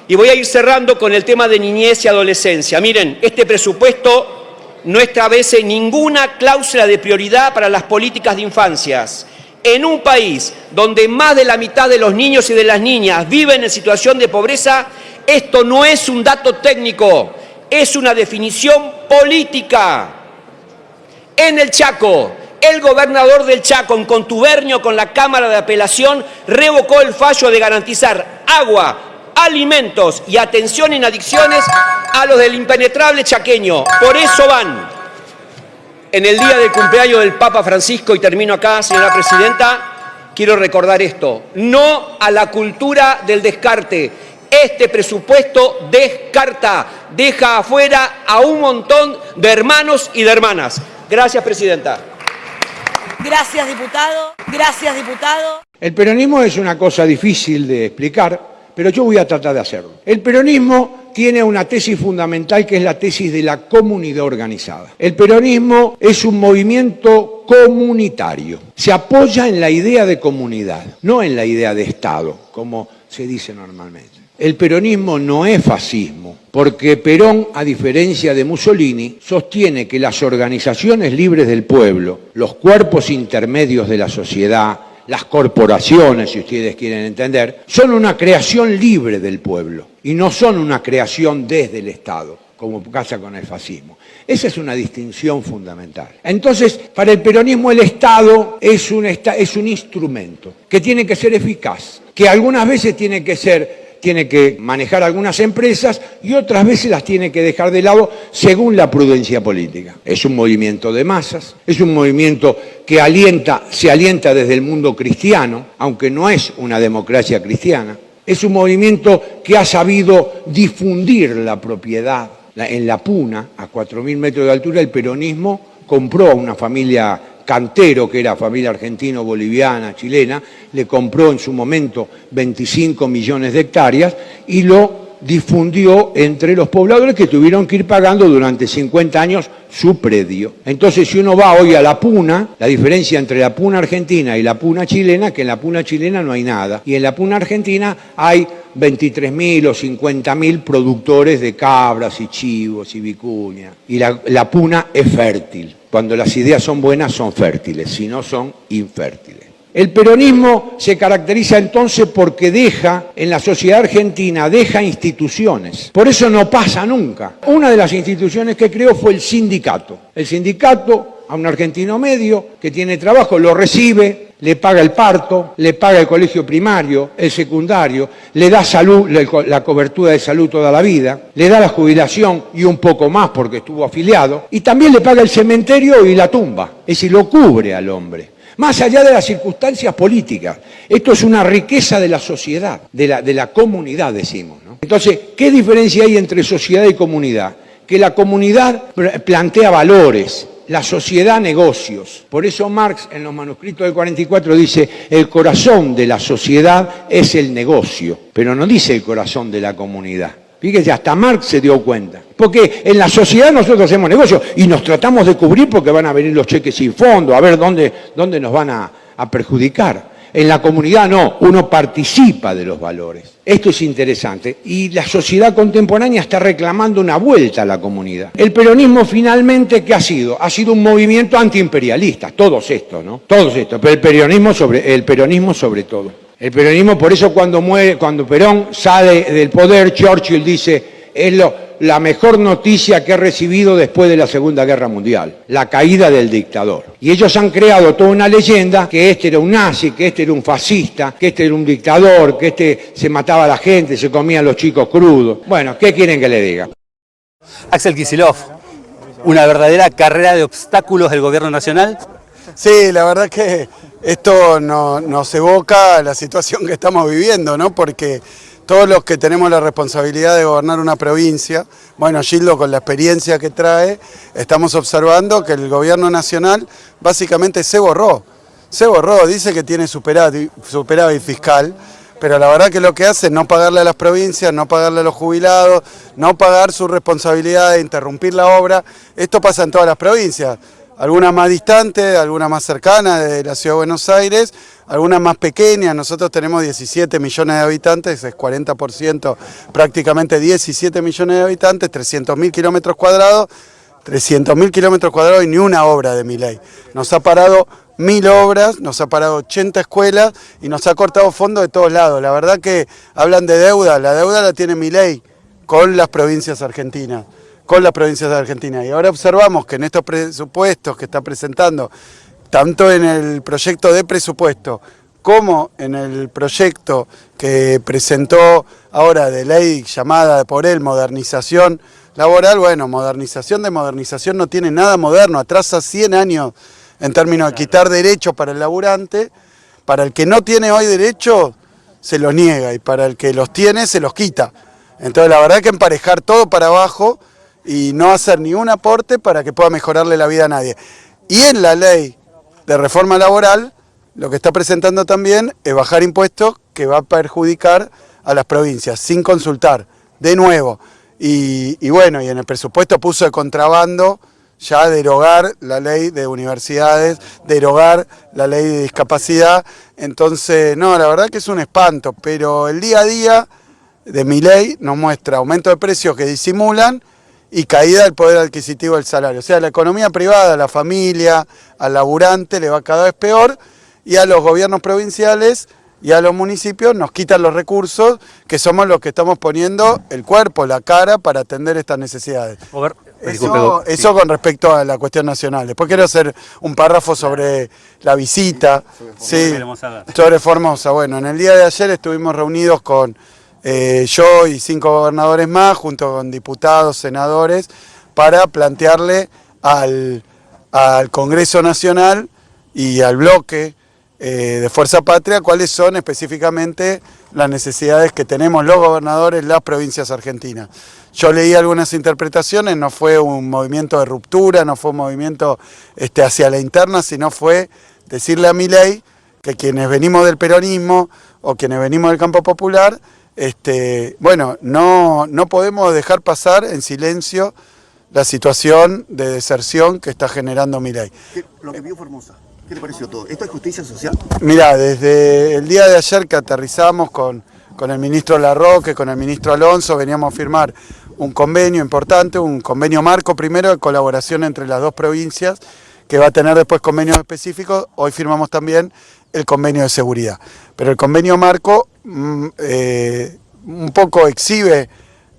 Y voy a ir cerrando con el tema de niñez y adolescencia. Miren, este presupuesto no establece ninguna cláusula de prioridad para las políticas de infancias. En un país donde más de la mitad de los niños y de las niñas viven en situación de pobreza, esto no es un dato técnico, es una definición política. En el Chaco, el gobernador del Chaco, en contubernio con la Cámara de Apelación, revocó el fallo de garantizar agua, alimentos y atención en adicciones a los del impenetrable chaqueño. Por eso van. En el día del cumpleaños del Papa Francisco, y termino acá, señora presidenta, quiero recordar esto: no a la cultura del descarte. Este presupuesto descarta, deja afuera a un montón de hermanos y de hermanas. Gracias, presidenta. Gracias, diputado. Gracias, diputado. El peronismo es una cosa difícil de explicar, pero yo voy a tratar de hacerlo. El peronismo tiene una tesis fundamental, que es la tesis de la comunidad organizada. El peronismo es un movimiento comunitario. Se apoya en la idea de comunidad, no en la idea de Estado, como se dice normalmente. El peronismo no es fascismo, porque Perón, a diferencia de Mussolini, sostiene que las organizaciones libres del pueblo, los cuerpos intermedios de la sociedad, las corporaciones, si ustedes quieren entender, son una creación libre del pueblo y no son una creación desde el Estado, como pasa con el fascismo. Esa es una distinción fundamental. Entonces, para el peronismo el Estado es un instrumento que tiene que ser eficaz, que algunas veces tiene que manejar algunas empresas y otras veces las tiene que dejar de lado según la prudencia política. Es un movimiento de masas, es un movimiento que se alienta desde el mundo cristiano, aunque no es una democracia cristiana. Es un movimiento que ha sabido difundir la propiedad. En La Puna, a 4.000 metros de altura, el peronismo compró a una familia Cantero, que era familia argentino-boliviana, chilena, le compró en su momento 25 millones de hectáreas y lo difundió entre los pobladores, que tuvieron que ir pagando durante 50 años su predio. Entonces, si uno va hoy a La Puna, la diferencia entre La Puna argentina y La Puna chilena, que en La Puna chilena no hay nada, y en La Puna argentina hay 23.000 o 50.000 productores de cabras y chivos y vicuña. Y la Puna es fértil. Cuando las ideas son buenas, son fértiles, si no, son infértiles. El peronismo se caracteriza entonces porque deja, en la sociedad argentina, deja instituciones. Por eso no pasa nunca. Una de las instituciones que creó fue el sindicato. El sindicato, a un argentino medio que tiene trabajo, lo recibe, le paga el parto, le paga el colegio primario, el secundario, le da salud, la cobertura de salud toda la vida, le da la jubilación y un poco más porque estuvo afiliado, y también le paga el cementerio y la tumba. Es decir, lo cubre al hombre. Más allá de las circunstancias políticas. Esto es una riqueza de la sociedad, de la comunidad, decimos, ¿no? Entonces, ¿qué diferencia hay entre sociedad y comunidad? Que la comunidad plantea valores, la sociedad negocios. Por eso Marx, en los manuscritos del 44, dice el corazón de la sociedad es el negocio, pero no dice el corazón de la comunidad. Fíjese, hasta Marx se dio cuenta. Porque en la sociedad nosotros hacemos negocios y nos tratamos de cubrir porque van a venir los cheques sin fondo, a ver dónde nos van a perjudicar. En la comunidad no, uno participa de los valores. Esto es interesante y la sociedad contemporánea está reclamando una vuelta a la comunidad. El peronismo finalmente, ¿qué ha sido? Ha sido un movimiento antiimperialista, todos estos, ¿no? Todos estos, pero el peronismo sobre todo. El peronismo, por eso cuando Perón sale del poder, Churchill dice, es la mejor noticia que he recibido después de la Segunda Guerra Mundial, la caída del dictador. Y ellos han creado toda una leyenda que este era un nazi, que este era un fascista, que este era un dictador, que este se mataba a la gente, se comía a los chicos crudos. Bueno, ¿qué quieren que le diga? Axel Kicillof, una verdadera carrera de obstáculos del gobierno nacional. Sí, la verdad que esto nos evoca a la situación que estamos viviendo, ¿no? Porque todos los que tenemos la responsabilidad de gobernar una provincia, bueno, Gildo con la experiencia que trae, estamos observando que el gobierno nacional básicamente se borró, dice que tiene superávit fiscal, pero la verdad que lo que hace es no pagarle a las provincias, no pagarle a los jubilados, no pagar su responsabilidad de interrumpir la obra. Esto pasa en todas las provincias. Algunas más distantes, algunas más cercanas de la Ciudad de Buenos Aires, algunas más pequeñas. Nosotros tenemos 17 millones de habitantes, es 40%, prácticamente 17 millones de habitantes, 300.000 kilómetros cuadrados, y ni una obra de Milei. Nos ha parado 1000 obras, nos ha parado 80 escuelas y nos ha cortado fondos de todos lados. La verdad que hablan de deuda, la deuda la tiene Milei con las provincias argentinas. Y ahora observamos que en estos presupuestos que está presentando, tanto en el proyecto de presupuesto como en el proyecto que presentó ahora de ley llamada por él modernización laboral, bueno, modernización no tiene nada moderno, atrasa 100 años en términos de quitar derechos para el laburante, para el que no tiene hoy derechos se los niega y para el que los tiene se los quita. Entonces la verdad que emparejar todo para abajo y no hacer ni un aporte para que pueda mejorarle la vida a nadie. Y en la ley de reforma laboral, lo que está presentando también es bajar impuestos que va a perjudicar a las provincias, sin consultar, de nuevo. Y bueno, y en el presupuesto puso de contrabando ya derogar la ley de universidades, derogar la ley de discapacidad. Entonces, no, la verdad que es un espanto, pero el día a día de Milei nos muestra aumento de precios que disimulan y caída del poder adquisitivo del salario. O sea, la economía privada, a la familia, al laburante le va cada vez peor y a los gobiernos provinciales y a los municipios nos quitan los recursos que somos los que estamos poniendo el cuerpo, la cara para atender estas necesidades. Eso con respecto a la cuestión nacional. Después quiero hacer un párrafo sobre la visita, sobre Formosa. Bueno, en el día de ayer estuvimos reunidos con yo y 5 gobernadores más, junto con diputados, senadores, para plantearle al Congreso Nacional y al bloque de Fuerza Patria cuáles son específicamente las necesidades que tenemos los gobernadores, las provincias argentinas. Yo leí algunas interpretaciones, no fue un movimiento de ruptura, no fue un movimiento hacia la interna, sino fue decirle a Milei que quienes venimos del peronismo o quienes venimos del campo popular, bueno, no podemos dejar pasar en silencio la situación de deserción que está generando Milei. Lo que vio Formosa, ¿qué le pareció todo? ¿Esto es justicia social? Mirá, desde el día de ayer que aterrizamos con el ministro Larroque, con el ministro Alonso, veníamos a firmar un convenio importante, un convenio marco primero de colaboración entre las dos provincias, que va a tener después convenios específicos. Hoy firmamos también el convenio de seguridad. Pero el convenio marco un poco exhibe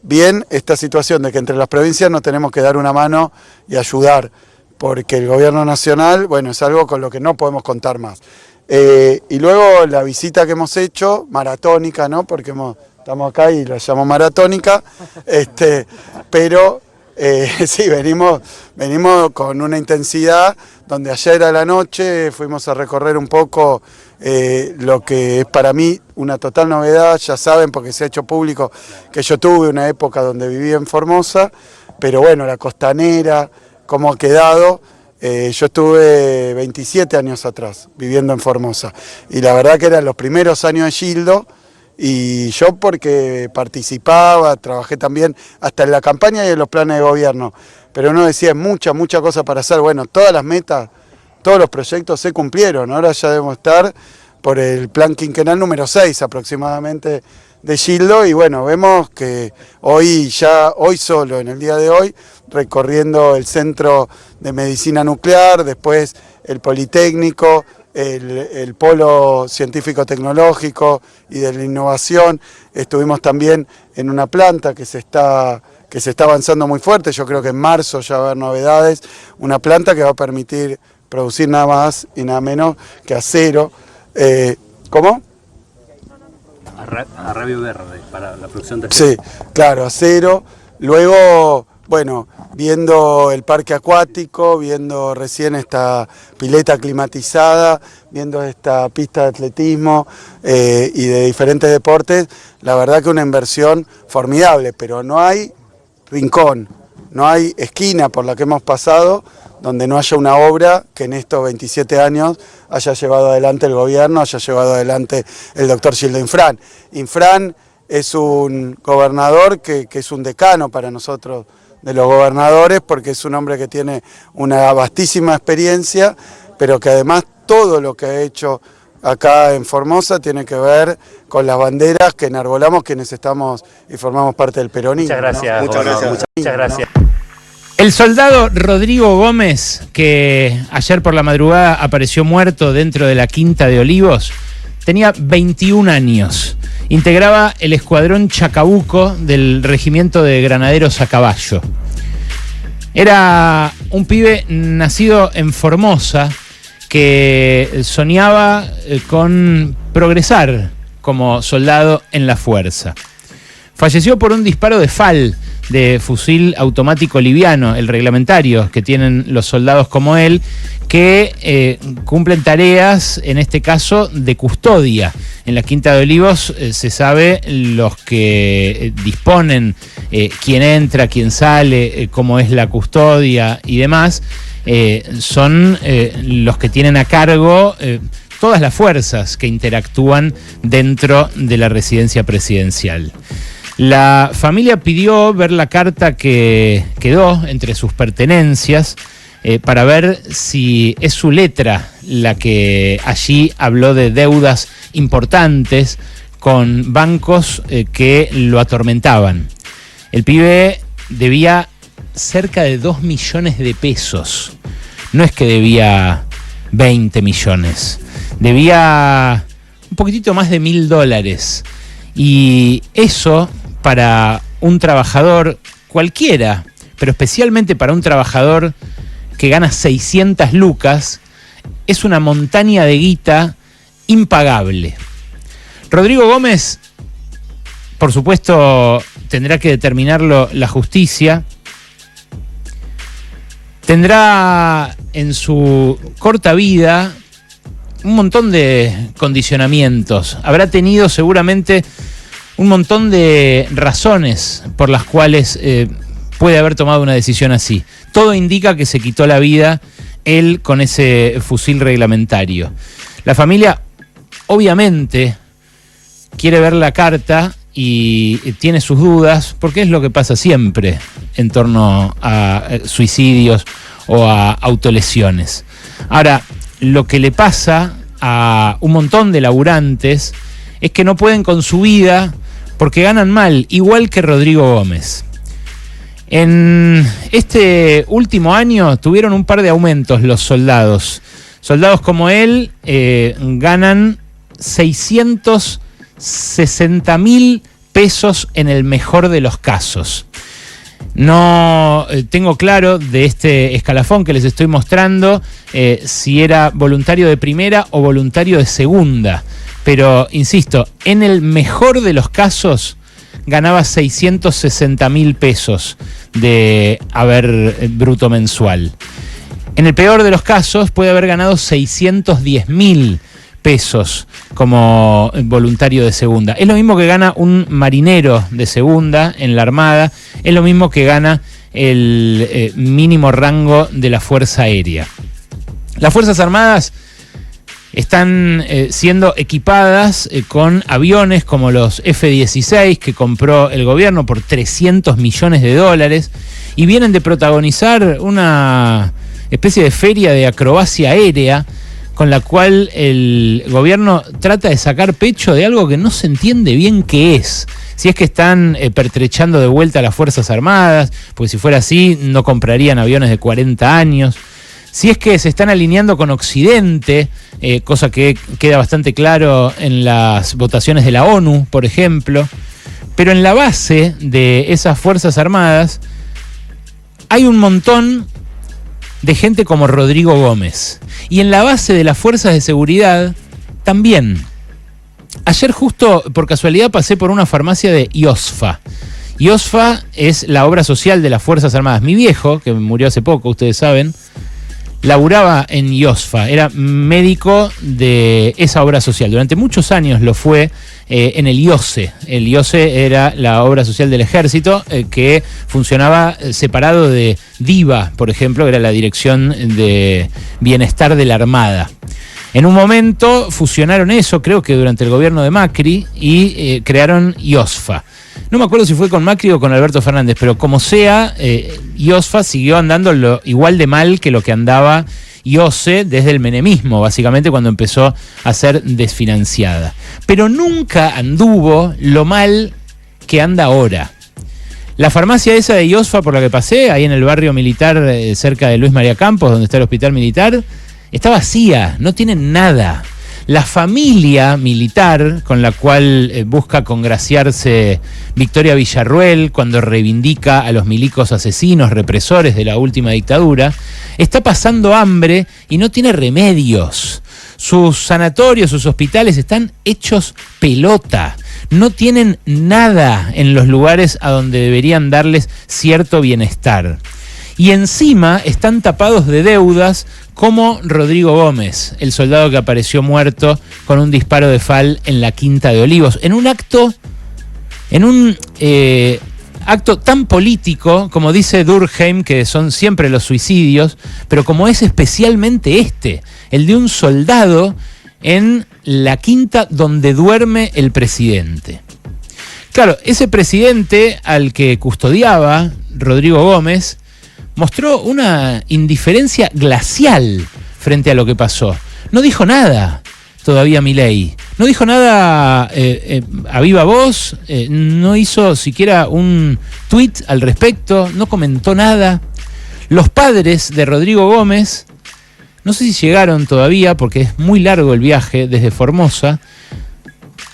bien esta situación de que entre las provincias nos tenemos que dar una mano y ayudar, porque el gobierno nacional, bueno, es algo con lo que no podemos contar más. Y luego la visita que hemos hecho, maratónica, ¿no? Porque estamos acá y la llamo maratónica, pero sí, venimos con una intensidad donde ayer a la noche fuimos a recorrer un poco lo que es para mí una total novedad. Ya saben, porque se ha hecho público, que yo tuve una época donde viví en Formosa, pero bueno, la costanera, cómo ha quedado. Yo estuve 27 años atrás viviendo en Formosa y la verdad que eran los primeros años de Gildo, y yo porque participaba, trabajé también hasta en la campaña y en los planes de gobierno, pero uno decía mucha cosa para hacer. Bueno, todas las metas, todos los proyectos se cumplieron. Ahora ya debemos estar por el plan quinquenal número 6 aproximadamente de Gildo, y bueno, vemos que hoy solo, en el día de hoy, recorriendo el Centro de Medicina Nuclear, después el Politécnico, el Polo Científico-Tecnológico y de la Innovación. Estuvimos también en una planta que se está avanzando muy fuerte. Yo creo que en marzo ya va a haber novedades. Una planta que va a permitir producir nada más y nada menos que acero. ¿Cómo? Arrabio verde para la producción de acero. Sí, claro, acero. Luego, bueno, viendo el parque acuático, viendo recién esta pileta climatizada, viendo esta pista de atletismo y de diferentes deportes, la verdad que una inversión formidable, pero no hay rincón, no hay esquina por la que hemos pasado donde no haya una obra que en estos 27 años haya llevado adelante el gobierno, haya llevado adelante el doctor Gildo Infran. Infran es un gobernador que es un decano para nosotros de los gobernadores, porque es un hombre que tiene una vastísima experiencia, pero que además todo lo que ha hecho acá en Formosa tiene que ver con las banderas que enarbolamos quienes estamos y formamos parte del peronismo. Muchas gracias. ¿No? Muchas gracias. El soldado Rodrigo Gómez, que ayer por la madrugada apareció muerto dentro de la Quinta de Olivos, tenía 21 años. Integraba el escuadrón Chacabuco del regimiento de granaderos a caballo. Era un pibe nacido en Formosa que soñaba con progresar como soldado en la fuerza. Falleció por un disparo de FAL, de fusil automático liviano, el reglamentario que tienen los soldados como él, que cumplen tareas, en este caso, de custodia. En la Quinta de Olivos se sabe los que disponen quién entra, quién sale, cómo es la custodia y demás, son los que tienen a cargo todas las fuerzas que interactúan dentro de la residencia presidencial. La familia pidió ver la carta que quedó entre sus pertenencias para ver si es su letra la que allí habló de deudas importantes con bancos que lo atormentaban. El pibe debía cerca de 2 millones de pesos. No es que debía 20 millones. Debía un poquitito más de $1.000. Y eso, para un trabajador cualquiera, pero especialmente para un trabajador que gana 600 lucas, es una montaña de guita impagable. Rodrigo Gómez, por supuesto, tendrá que determinarlo la justicia. Tendrá en su corta vida un montón de condicionamientos. Habrá tenido seguramente un montón de razones por las cuales puede haber tomado una decisión así. Todo indica que se quitó la vida él con ese fusil reglamentario. La familia, obviamente, quiere ver la carta y tiene sus dudas, porque es lo que pasa siempre en torno a suicidios o a autolesiones. Ahora, lo que le pasa a un montón de laburantes es que no pueden con su vida porque ganan mal, igual que Rodrigo Gómez. En este último año tuvieron un par de aumentos los soldados. Soldados como él ganan 660.000 pesos en el mejor de los casos. No tengo claro de este escalafón que les estoy mostrando si era voluntario de primera o voluntario de segunda. Pero, insisto, en el mejor de los casos ganaba 660.000 pesos de haber bruto mensual. En el peor de los casos puede haber ganado 610.000 pesos como voluntario de segunda. Es lo mismo que gana un marinero de segunda en la Armada, es lo mismo que gana el mínimo rango de la Fuerza Aérea. Las Fuerzas Armadas están siendo equipadas con aviones como los F-16 que compró el gobierno por $300 millones y vienen de protagonizar una especie de feria de acrobacia aérea con la cual el gobierno trata de sacar pecho de algo que no se entiende bien qué es. Si es que están pertrechando de vuelta a las Fuerzas Armadas, porque si fuera así no comprarían aviones de 40 años. Si es que se están alineando con Occidente, cosa que queda bastante claro en las votaciones de la ONU, por ejemplo. Pero en la base de esas Fuerzas Armadas hay un montón de gente como Rodrigo Gómez. Y en la base de las fuerzas de seguridad también. Ayer justo por casualidad pasé por una farmacia de IOSFA. IOSFA es la obra social de las Fuerzas Armadas. Mi viejo, que murió hace poco, ustedes saben, laburaba en IOSFA, era médico de esa obra social. Durante muchos años lo fue en el IOSE. El IOSE era la obra social del ejército que funcionaba separado de DIVA, por ejemplo, que era la Dirección de Bienestar de la Armada. En un momento fusionaron eso, creo que durante el gobierno de Macri, y crearon IOSFA. No me acuerdo si fue con Macri o con Alberto Fernández, pero como sea, IOSFA siguió andando igual de mal que lo que andaba IOSE desde el menemismo, básicamente cuando empezó a ser desfinanciada. Pero nunca anduvo lo mal que anda ahora. La farmacia esa de IOSFA por la que pasé, ahí en el barrio militar cerca de Luis María Campos, donde está el hospital militar, está vacía, no tiene nada. La familia militar con la cual busca congraciarse Victoria Villarruel cuando reivindica a los milicos asesinos, represores de la última dictadura, está pasando hambre y no tiene remedios. Sus sanatorios, sus hospitales están hechos pelota. No tienen nada en los lugares a donde deberían darles cierto bienestar. Y encima están tapados de deudas como Rodrigo Gómez, el soldado que apareció muerto con un disparo de FAL en la Quinta de Olivos, en un acto tan político, como dice Durkheim, que son siempre los suicidios, pero como es especialmente el de un soldado en la quinta donde duerme el presidente. Claro, ese presidente al que custodiaba Rodrigo Gómez mostró una indiferencia glacial frente a lo que pasó. No dijo nada todavía Milei. No dijo nada a viva voz, no hizo siquiera un tuit al respecto, no comentó nada. Los padres de Rodrigo Gómez, no sé si llegaron todavía porque es muy largo el viaje desde Formosa,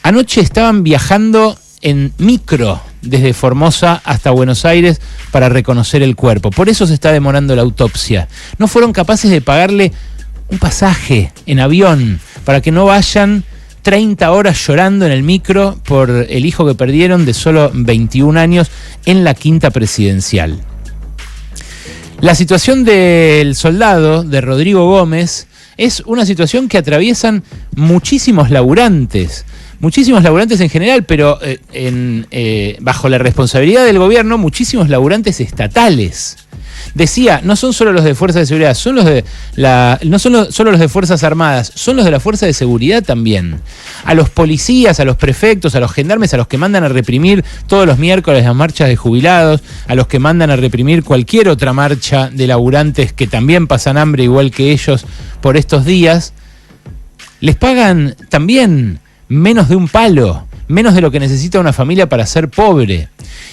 anoche estaban viajando en micro desde Formosa hasta Buenos Aires para reconocer el cuerpo. Por eso se está demorando la autopsia. No fueron capaces de pagarle un pasaje en avión para que no vayan 30 horas llorando en el micro por el hijo que perdieron de solo 21 años en la quinta presidencial. La situación del soldado, de Rodrigo Gómez, es una situación que atraviesan muchísimos laburantes en general, pero bajo la responsabilidad del gobierno, muchísimos laburantes estatales. Decía, no son solo los de Fuerzas de Seguridad, son los de no son solo los de Fuerzas Armadas, son los de la Fuerza de Seguridad también. A los policías, a los prefectos, a los gendarmes, a los que mandan a reprimir todos los miércoles las marchas de jubilados, a los que mandan a reprimir cualquier otra marcha de laburantes que también pasan hambre igual que ellos por estos días, les pagan también menos de un palo, menos de lo que necesita una familia para ser pobre.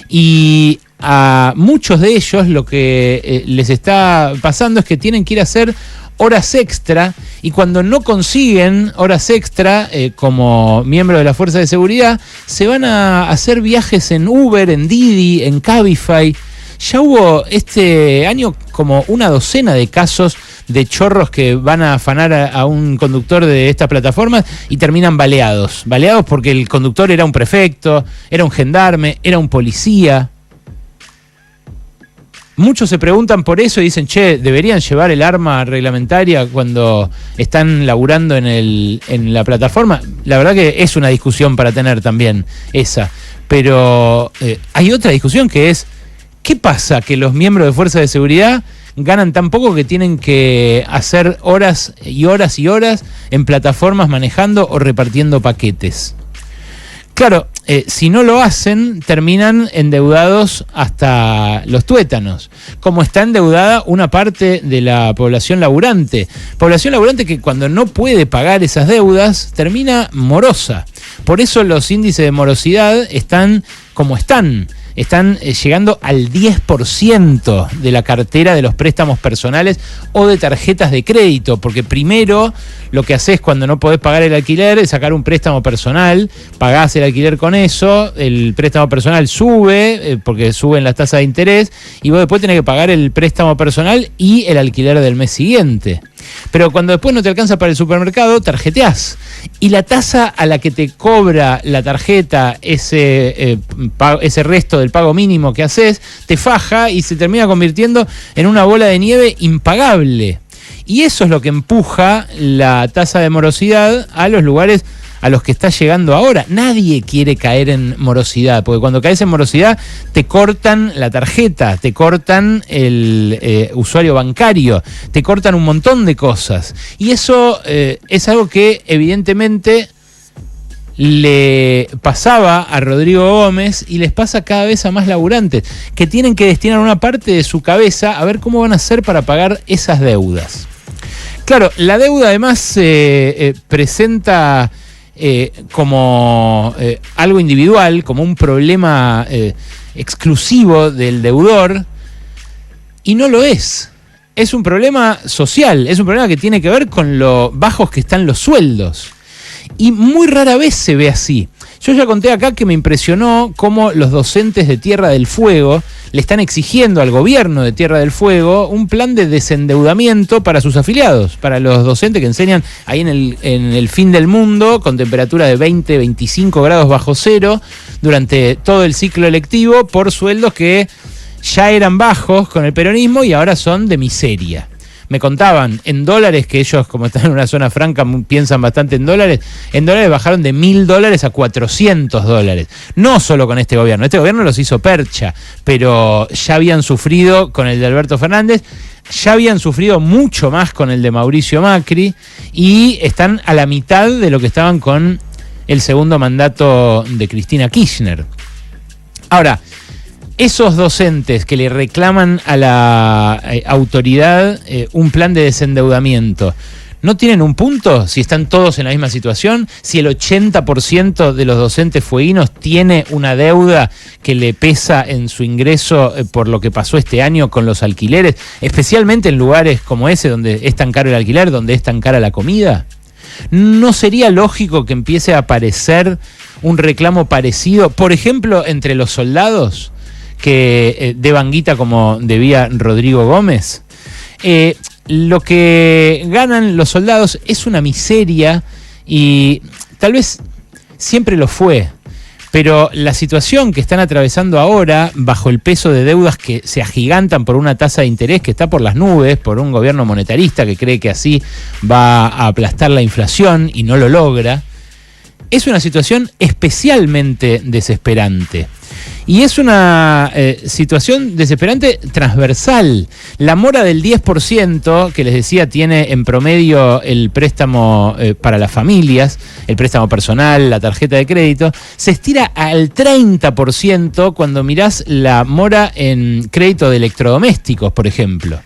Y a muchos de ellos lo que les está pasando es que tienen que ir a hacer horas extra, y cuando no consiguen horas extra como miembro de la Fuerza de Seguridad, se van a hacer viajes en Uber, en Didi, en Cabify. Ya hubo este año como una docena de casos de chorros que van a afanar a un conductor de estas plataformas y terminan baleados. Baleados porque el conductor era un prefecto, era un gendarme, era un policía. Muchos se preguntan por eso y dicen, che, ¿deberían llevar el arma reglamentaria cuando están laburando en la plataforma? La verdad que es una discusión para tener también esa. Pero hay otra discusión que es, ¿qué pasa que los miembros de Fuerza de Seguridad ganan tan poco que tienen que hacer horas y horas y horas en plataformas manejando o repartiendo paquetes? Claro, si no lo hacen, terminan endeudados hasta los tuétanos, como está endeudada una parte de la población laburante. Población laburante que cuando no puede pagar esas deudas, termina morosa. Por eso los índices de morosidad están como están. Están llegando al 10% de la cartera de los préstamos personales o de tarjetas de crédito, porque primero lo que haces cuando no podés pagar el alquiler es sacar un préstamo personal, pagás el alquiler con eso, el préstamo personal sube, porque suben las tasas de interés, y vos después tenés que pagar el préstamo personal y el alquiler del mes siguiente. Pero cuando después no te alcanza para el supermercado, tarjeteás. Y la tasa a la que te cobra la tarjeta ese resto del pago mínimo que haces, te faja y se termina convirtiendo en una bola de nieve impagable. Y eso es lo que empuja la tasa de morosidad a los lugares a los que está llegando ahora. Nadie quiere caer en morosidad, porque cuando caes en morosidad te cortan la tarjeta, te cortan el usuario bancario, te cortan un montón de cosas. Y eso es algo que evidentemente le pasaba a Rodrigo Gómez y les pasa cada vez a más laburantes, que tienen que destinar una parte de su cabeza a ver cómo van a hacer para pagar esas deudas. Claro, la deuda además presenta como algo individual, como un problema exclusivo del deudor, y no lo es. Es un problema social, es un problema que tiene que ver con lo bajos que están los sueldos. Y muy rara vez se ve así. Yo ya conté acá que me impresionó cómo los docentes de Tierra del Fuego le están exigiendo al gobierno de Tierra del Fuego un plan de desendeudamiento para sus afiliados, para los docentes que enseñan ahí en el fin del mundo, con temperaturas de 20, 25 grados bajo cero, durante todo el ciclo lectivo, por sueldos que ya eran bajos con el peronismo y ahora son de miseria. Me contaban en dólares, que ellos, como están en una zona franca, piensan bastante en dólares bajaron de $1.000 a $400. No solo con este gobierno los hizo percha, pero ya habían sufrido con el de Alberto Fernández, ya habían sufrido mucho más con el de Mauricio Macri, y están a la mitad de lo que estaban con el segundo mandato de Cristina Kirchner. Ahora, esos docentes que le reclaman a la autoridad un plan de desendeudamiento, ¿no tienen un punto si están todos en la misma situación? Si el 80% de los docentes fueguinos tiene una deuda que le pesa en su ingreso por lo que pasó este año con los alquileres, especialmente en lugares como ese donde es tan caro el alquiler, donde es tan cara la comida. ¿No sería lógico que empiece a aparecer un reclamo parecido, por ejemplo, entre los soldados, que deban guita como debía Rodrigo Gómez? Lo que ganan los soldados es una miseria y tal vez siempre lo fue, pero la situación que están atravesando ahora, bajo el peso de deudas que se agigantan por una tasa de interés que está por las nubes, por un gobierno monetarista que cree que así va a aplastar la inflación y no lo logra, es una situación especialmente desesperante. Y es una situación desesperante transversal. La mora del 10%, que les decía, tiene en promedio el préstamo para las familias, el préstamo personal, la tarjeta de crédito, se estira al 30% cuando mirás la mora en crédito de electrodomésticos, por ejemplo.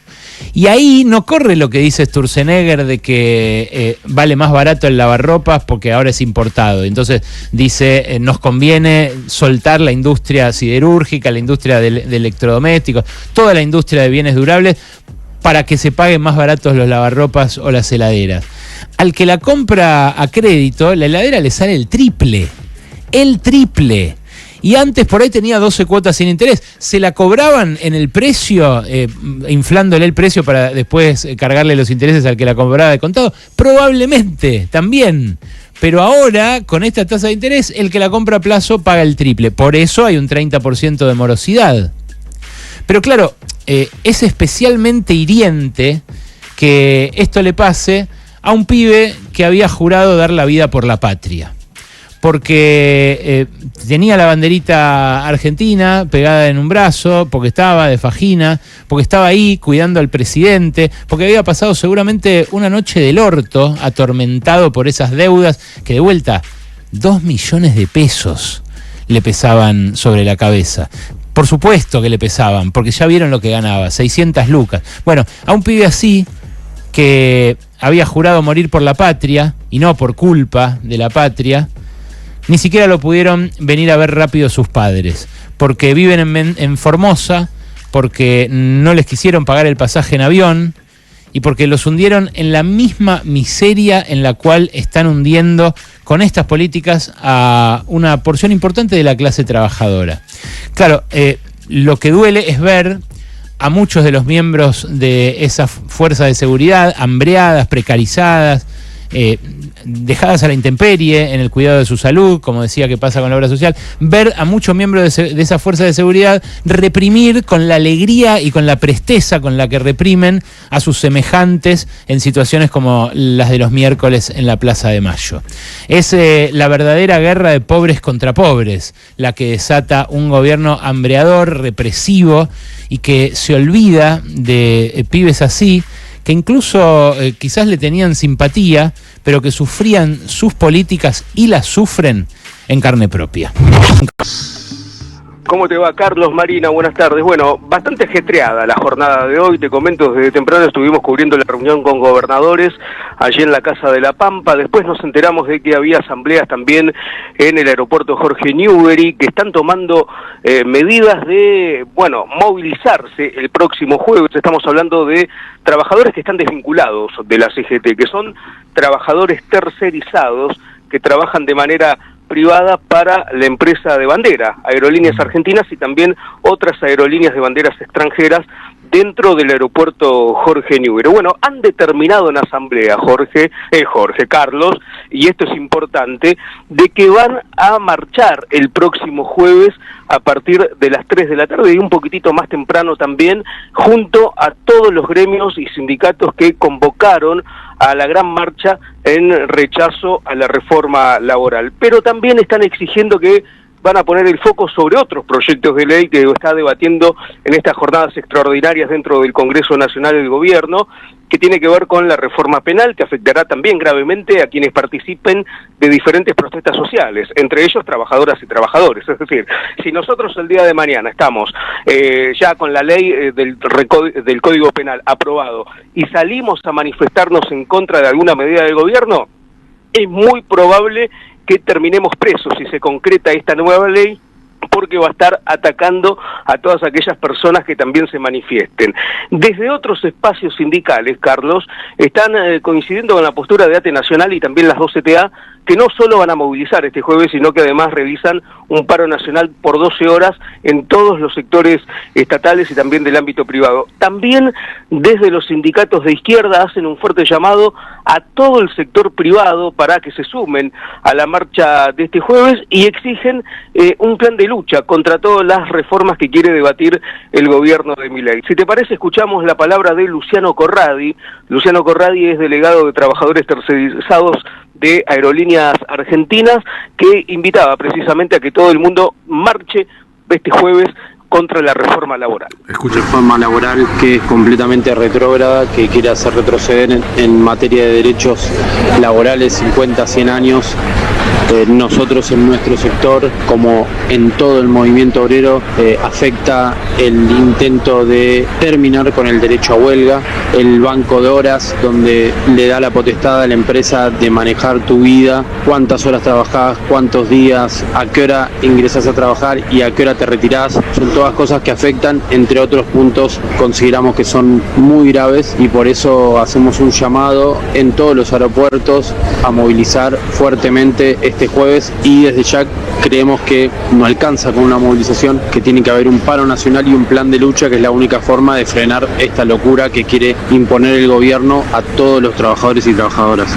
Y ahí no corre lo que dice Sturzenegger de que vale más barato el lavarropas porque ahora es importado. Entonces dice, nos conviene soltar la industria siderúrgica, la industria de electrodomésticos, toda la industria de bienes durables para que se paguen más baratos los lavarropas o las heladeras. Al que la compra a crédito, la heladera le sale el triple. El triple. Y antes por ahí tenía 12 cuotas sin interés. ¿Se la cobraban en el precio, inflándole el precio para después cargarle los intereses al que la compraba de contado? Probablemente, también. Pero ahora, con esta tasa de interés, el que la compra a plazo paga el triple. Por eso hay un 30% de morosidad. Pero claro, es especialmente hiriente que esto le pase a un pibe que había jurado dar la vida por la patria. Porque tenía la banderita argentina pegada en un brazo, porque estaba de fajina, porque estaba ahí cuidando al presidente, porque había pasado seguramente una noche del orto, atormentado por esas deudas, que de vuelta, 2 millones de pesos le pesaban sobre la cabeza. Por supuesto que le pesaban, porque ya vieron lo que ganaba, 600 lucas. Bueno, a un pibe así, que había jurado morir por la patria, y no por culpa de la patria, ni siquiera lo pudieron venir a ver rápido sus padres, porque viven en Formosa, porque no les quisieron pagar el pasaje en avión, y porque los hundieron en la misma miseria en la cual están hundiendo con estas políticas a una porción importante de la clase trabajadora. Claro, lo que duele es ver a muchos de los miembros de esa fuerza de seguridad hambreadas, precarizadas, dejadas a la intemperie en el cuidado de su salud, como decía que pasa con la obra social, ver a muchos miembros de esa fuerza de seguridad reprimir con la alegría y con la presteza con la que reprimen a sus semejantes en situaciones como las de los miércoles en la Plaza de Mayo. Es la verdadera guerra de pobres contra pobres la que desata un gobierno hambreador, represivo, y que se olvida de pibes así, que incluso quizás le tenían simpatía, pero que sufrían sus políticas y las sufren en carne propia. ¿Cómo te va, Carlos? Marina, buenas tardes. Bueno, bastante ajetreada la jornada de hoy. Te comento, desde temprano estuvimos cubriendo la reunión con gobernadores allí en la Casa de la Pampa. Después nos enteramos de que había asambleas también en el aeropuerto Jorge Newbery, que están tomando medidas de, bueno, movilizarse el próximo jueves. Estamos hablando de trabajadores que están desvinculados de la CGT, que son trabajadores tercerizados que trabajan de manera privada para la empresa de bandera, Aerolíneas Argentinas, y también otras aerolíneas de banderas extranjeras dentro del aeropuerto Jorge Newbery. Bueno, han determinado en asamblea, Carlos, y esto es importante, de que van a marchar el próximo jueves a partir de las 3 de la tarde y un poquitito más temprano también, junto a todos los gremios y sindicatos que convocaron a la gran marcha en rechazo a la reforma laboral. Pero también están exigiendo que van a poner el foco sobre otros proyectos de ley que está debatiendo en estas jornadas extraordinarias dentro del Congreso Nacional del Gobierno, que tiene que ver con la reforma penal, que afectará también gravemente a quienes participen de diferentes protestas sociales, entre ellos trabajadoras y trabajadores. Es decir, si nosotros el día de mañana estamos ya con la ley del Código Penal aprobado y salimos a manifestarnos en contra de alguna medida del gobierno, es muy probable que terminemos presos si se concreta esta nueva ley, porque va a estar atacando a todas aquellas personas que también se manifiesten. Desde otros espacios sindicales, Carlos, están coincidiendo con la postura de ATE Nacional y también las dos CTA, que no solo van a movilizar este jueves, sino que además realizan un paro nacional por 12 horas en todos los sectores estatales y también del ámbito privado. También desde los sindicatos de izquierda hacen un fuerte llamado a todo el sector privado para que se sumen a la marcha de este jueves y exigen un plan de lucha contra todas las reformas que quiere debatir el gobierno de Milei. Si te parece, escuchamos la palabra de Luciano Corradi. Luciano Corradi es delegado de trabajadores tercerizados de Aerolíneas Argentinas, que invitaba precisamente a que todo el mundo marche este jueves contra la reforma laboral. Reforma laboral que es completamente retrógrada, que quiere hacer retroceder en materia de derechos laborales 50, 100 años Nosotros en nuestro sector, como en todo el movimiento obrero, afecta el intento de terminar con el derecho a huelga, el banco de horas, donde le da la potestad a la empresa de manejar tu vida, cuántas horas trabajás, cuántos días, a qué hora ingresás a trabajar y a qué hora te retirás. Son todas cosas que afectan, entre otros puntos consideramos que son muy graves y por eso hacemos un llamado en todos los aeropuertos a movilizar fuertemente este jueves, y desde ya creemos que no alcanza con una movilización, que tiene que haber un paro nacional y un plan de lucha, que es la única forma de frenar esta locura que quiere imponer el gobierno a todos los trabajadores y trabajadoras.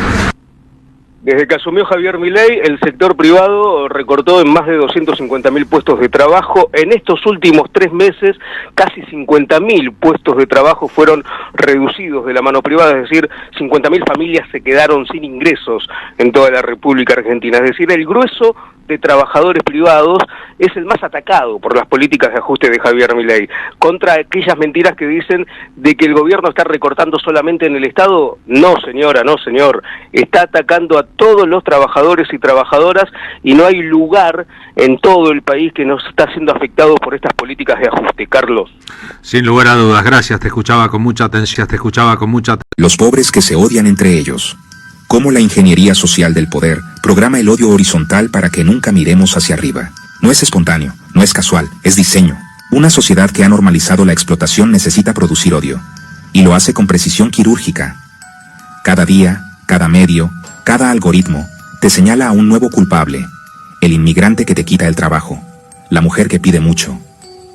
Desde que asumió Javier Milei, el sector privado recortó en más de 250.000 puestos de trabajo. En estos últimos 3 meses, casi 50.000 puestos de trabajo fueron reducidos de la mano privada, es decir, 50.000 familias se quedaron sin ingresos en toda la República Argentina. Es decir, el grueso de trabajadores privados es el más atacado por las políticas de ajuste de Javier Milei. Contra aquellas mentiras que dicen de que el gobierno está recortando solamente en el Estado, no señora, no señor, está atacando a todos los trabajadores y trabajadoras, y no hay lugar en todo el país que no está siendo afectado por estas políticas de ajuste. Carlos. Sin lugar a dudas, gracias, te escuchaba con mucha atención, Los pobres que se odian entre ellos. Cómo la ingeniería social del poder programa el odio horizontal para que nunca miremos hacia arriba. No es espontáneo, no es casual, es diseño. Una sociedad que ha normalizado la explotación necesita producir odio, y lo hace con precisión quirúrgica. Cada día, cada medio, cada algoritmo te señala a un nuevo culpable: el inmigrante que te quita el trabajo, la mujer que pide mucho,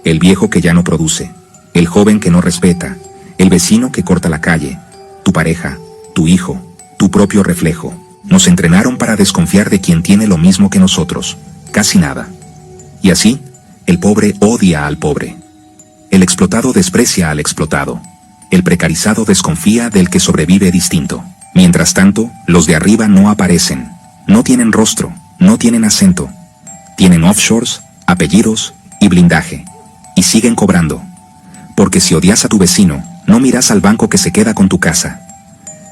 el viejo que ya no produce, el joven que no respeta, el vecino que corta la calle, tu pareja, tu hijo, tu propio reflejo. Nos entrenaron para desconfiar de quien tiene lo mismo que nosotros, casi nada. Y así, el pobre odia al pobre. El explotado desprecia al explotado. El precarizado desconfía del que sobrevive distinto. Mientras tanto, los de arriba no aparecen. No tienen rostro, no tienen acento. Tienen offshores, apellidos y blindaje. Y siguen cobrando. Porque si odias a tu vecino, no miras al banco que se queda con tu casa.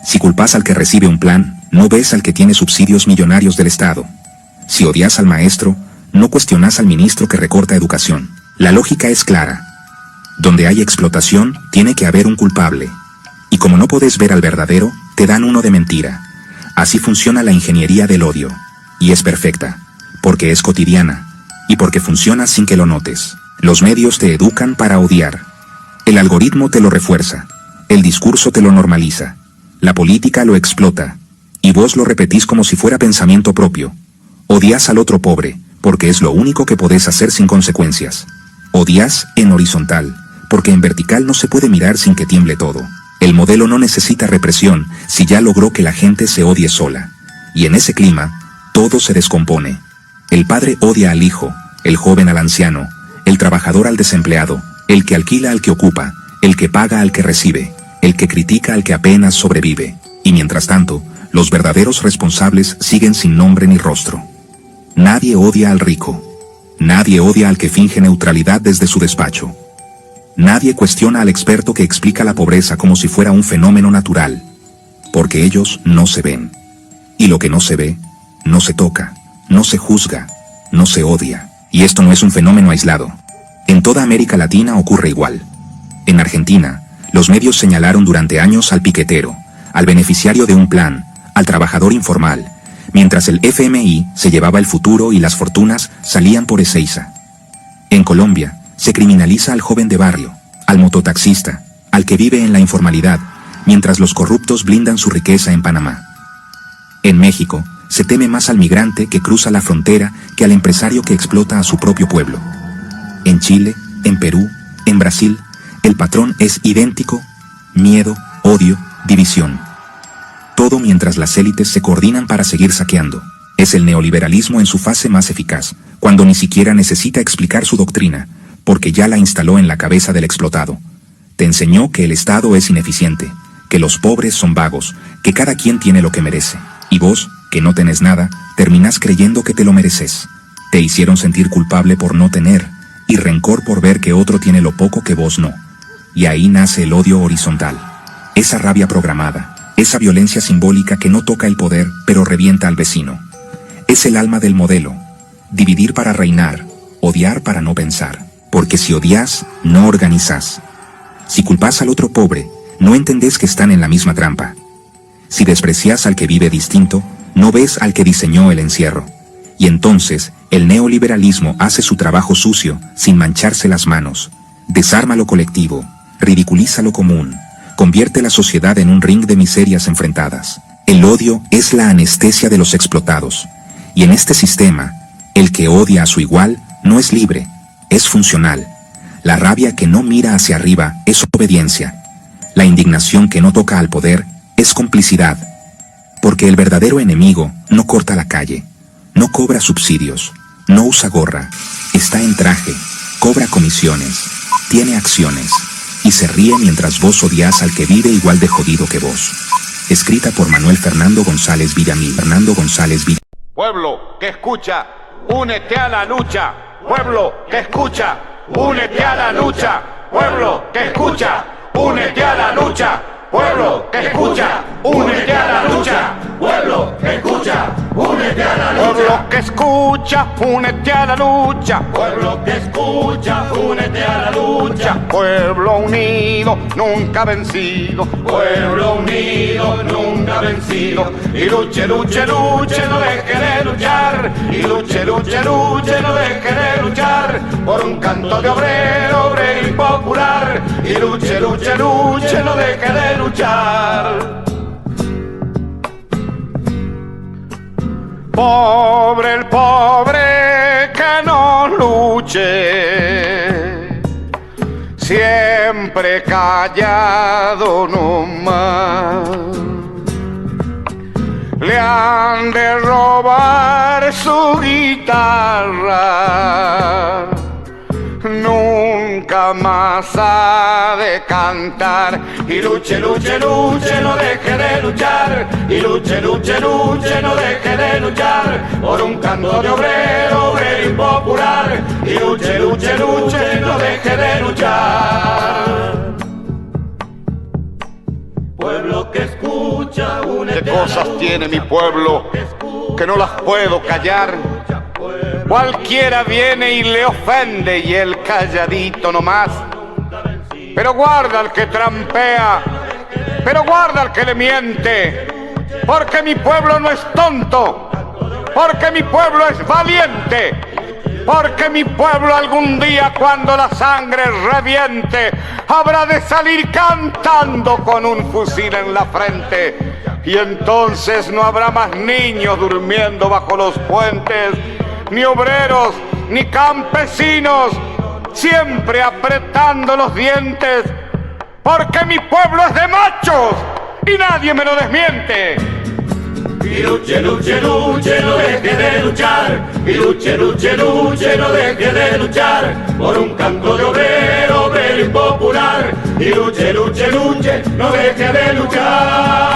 Si culpas al que recibe un plan, no ves al que tiene subsidios millonarios del Estado. Si odias al maestro, no cuestionas al ministro que recorta educación. La lógica es clara. Donde hay explotación, tiene que haber un culpable. Y como no podés ver al verdadero, te dan uno de mentira. Así funciona la ingeniería del odio. Y es perfecta. Porque es cotidiana. Y porque funciona sin que lo notes. Los medios te educan para odiar. El algoritmo te lo refuerza. El discurso te lo normaliza. La política lo explota. Y vos lo repetís como si fuera pensamiento propio. Odias al otro pobre, porque es lo único que podés hacer sin consecuencias. Odias en horizontal, porque en vertical no se puede mirar sin que tiemble todo. El modelo no necesita represión si ya logró que la gente se odie sola. Y en ese clima, todo se descompone. El padre odia al hijo, el joven al anciano, el trabajador al desempleado, el que alquila al que ocupa, el que paga al que recibe, el que critica al que apenas sobrevive. Y mientras tanto, los verdaderos responsables siguen sin nombre ni rostro. Nadie odia al rico. Nadie odia al que finge neutralidad desde su despacho. Nadie cuestiona al experto que explica la pobreza como si fuera un fenómeno natural. Porque ellos no se ven. Y lo que no se ve, no se toca, no se juzga, no se odia. Y esto no es un fenómeno aislado. En toda América Latina ocurre igual. En Argentina, los medios señalaron durante años al piquetero, al beneficiario de un plan, al trabajador informal, mientras el FMI se llevaba el futuro y las fortunas salían por Ezeiza. En Colombia, se criminaliza al joven de barrio, al mototaxista, al que vive en la informalidad, mientras los corruptos blindan su riqueza en Panamá. En México, se teme más al migrante que cruza la frontera que al empresario que explota a su propio pueblo. En Chile, en Perú, en Brasil, el patrón es idéntico: miedo, odio, división. Todo mientras las élites se coordinan para seguir saqueando. Es el neoliberalismo en su fase más eficaz, cuando ni siquiera necesita explicar su doctrina, porque ya la instaló en la cabeza del explotado. Te enseñó que el Estado es ineficiente, que los pobres son vagos, que cada quien tiene lo que merece. Y vos, que no tenés nada, terminás creyendo que te lo mereces. Te hicieron sentir culpable por no tener, y rencor por ver que otro tiene lo poco que vos no. Y ahí nace el odio horizontal. Esa rabia programada, esa violencia simbólica que no toca el poder, pero revienta al vecino. Es el alma del modelo. Dividir para reinar, odiar para no pensar. Porque si odias, no organizás. Si culpás al otro pobre, no entendés que están en la misma trampa. Si despreciás al que vive distinto, no ves al que diseñó el encierro. Y entonces, el neoliberalismo hace su trabajo sucio, sin mancharse las manos. Desarma lo colectivo, ridiculiza lo común, convierte la sociedad en un ring de miserias enfrentadas. El odio es la anestesia de los explotados. Y en este sistema, el que odia a su igual no es libre, es funcional. La rabia que no mira hacia arriba es obediencia. La indignación que no toca al poder es complicidad. Porque el verdadero enemigo no corta la calle, no cobra subsidios, no usa gorra, está en traje, cobra comisiones, tiene acciones, y se ríe mientras vos odias al que vive igual de jodido que vos. Escrita por Manuel Fernando González Villamil. Pueblo que escucha, únete a la lucha. Pueblo que escucha, únete a la lucha. Pueblo que escucha, únete a la lucha. Pueblo que escucha, únete a la lucha. Pueblo que escucha, únete a la lucha. Pueblo que escucha, únete a la lucha. Pueblo que escucha, únete a la lucha. Pueblo unido, nunca vencido. Pueblo unido, nunca vencido. Y luche, luche, luche, no deje de luchar. Y luche, luche, luche, no deje de luchar. Por un canto de obrero, obrero y popular. Y luche, luche, luche, no deje de luchar. Pobre el pobre que no luche, siempre callado nomás. Le han de robar su guitarra, nunca más ha de cantar. Y luche, luche, luche, no deje de luchar. Y luche, luche, luche, no deje de luchar. Por un canto de obrero, obrero y popular. Y luche, luche, luche, no deje de luchar. Pueblo que escucha, únete. ¿Qué cosas tiene mi pueblo que no las puedo callar? Cualquiera viene y le ofende y él calladito nomás. Pero guarda al que trampea, pero guarda al que le miente. Porque mi pueblo no es tonto, porque mi pueblo es valiente. Porque mi pueblo algún día cuando la sangre reviente habrá de salir cantando con un fusil en la frente. Y entonces no habrá más niños durmiendo bajo los puentes, ni obreros, ni campesinos, siempre apretando los dientes, porque mi pueblo es de machos y nadie me lo desmiente. Y luche, luche, luche, no deje de luchar. Y luche, luche, luche, no deje de luchar. Por un canto de obrero, obrero y popular. Y luche, luche, luche, no deje de luchar.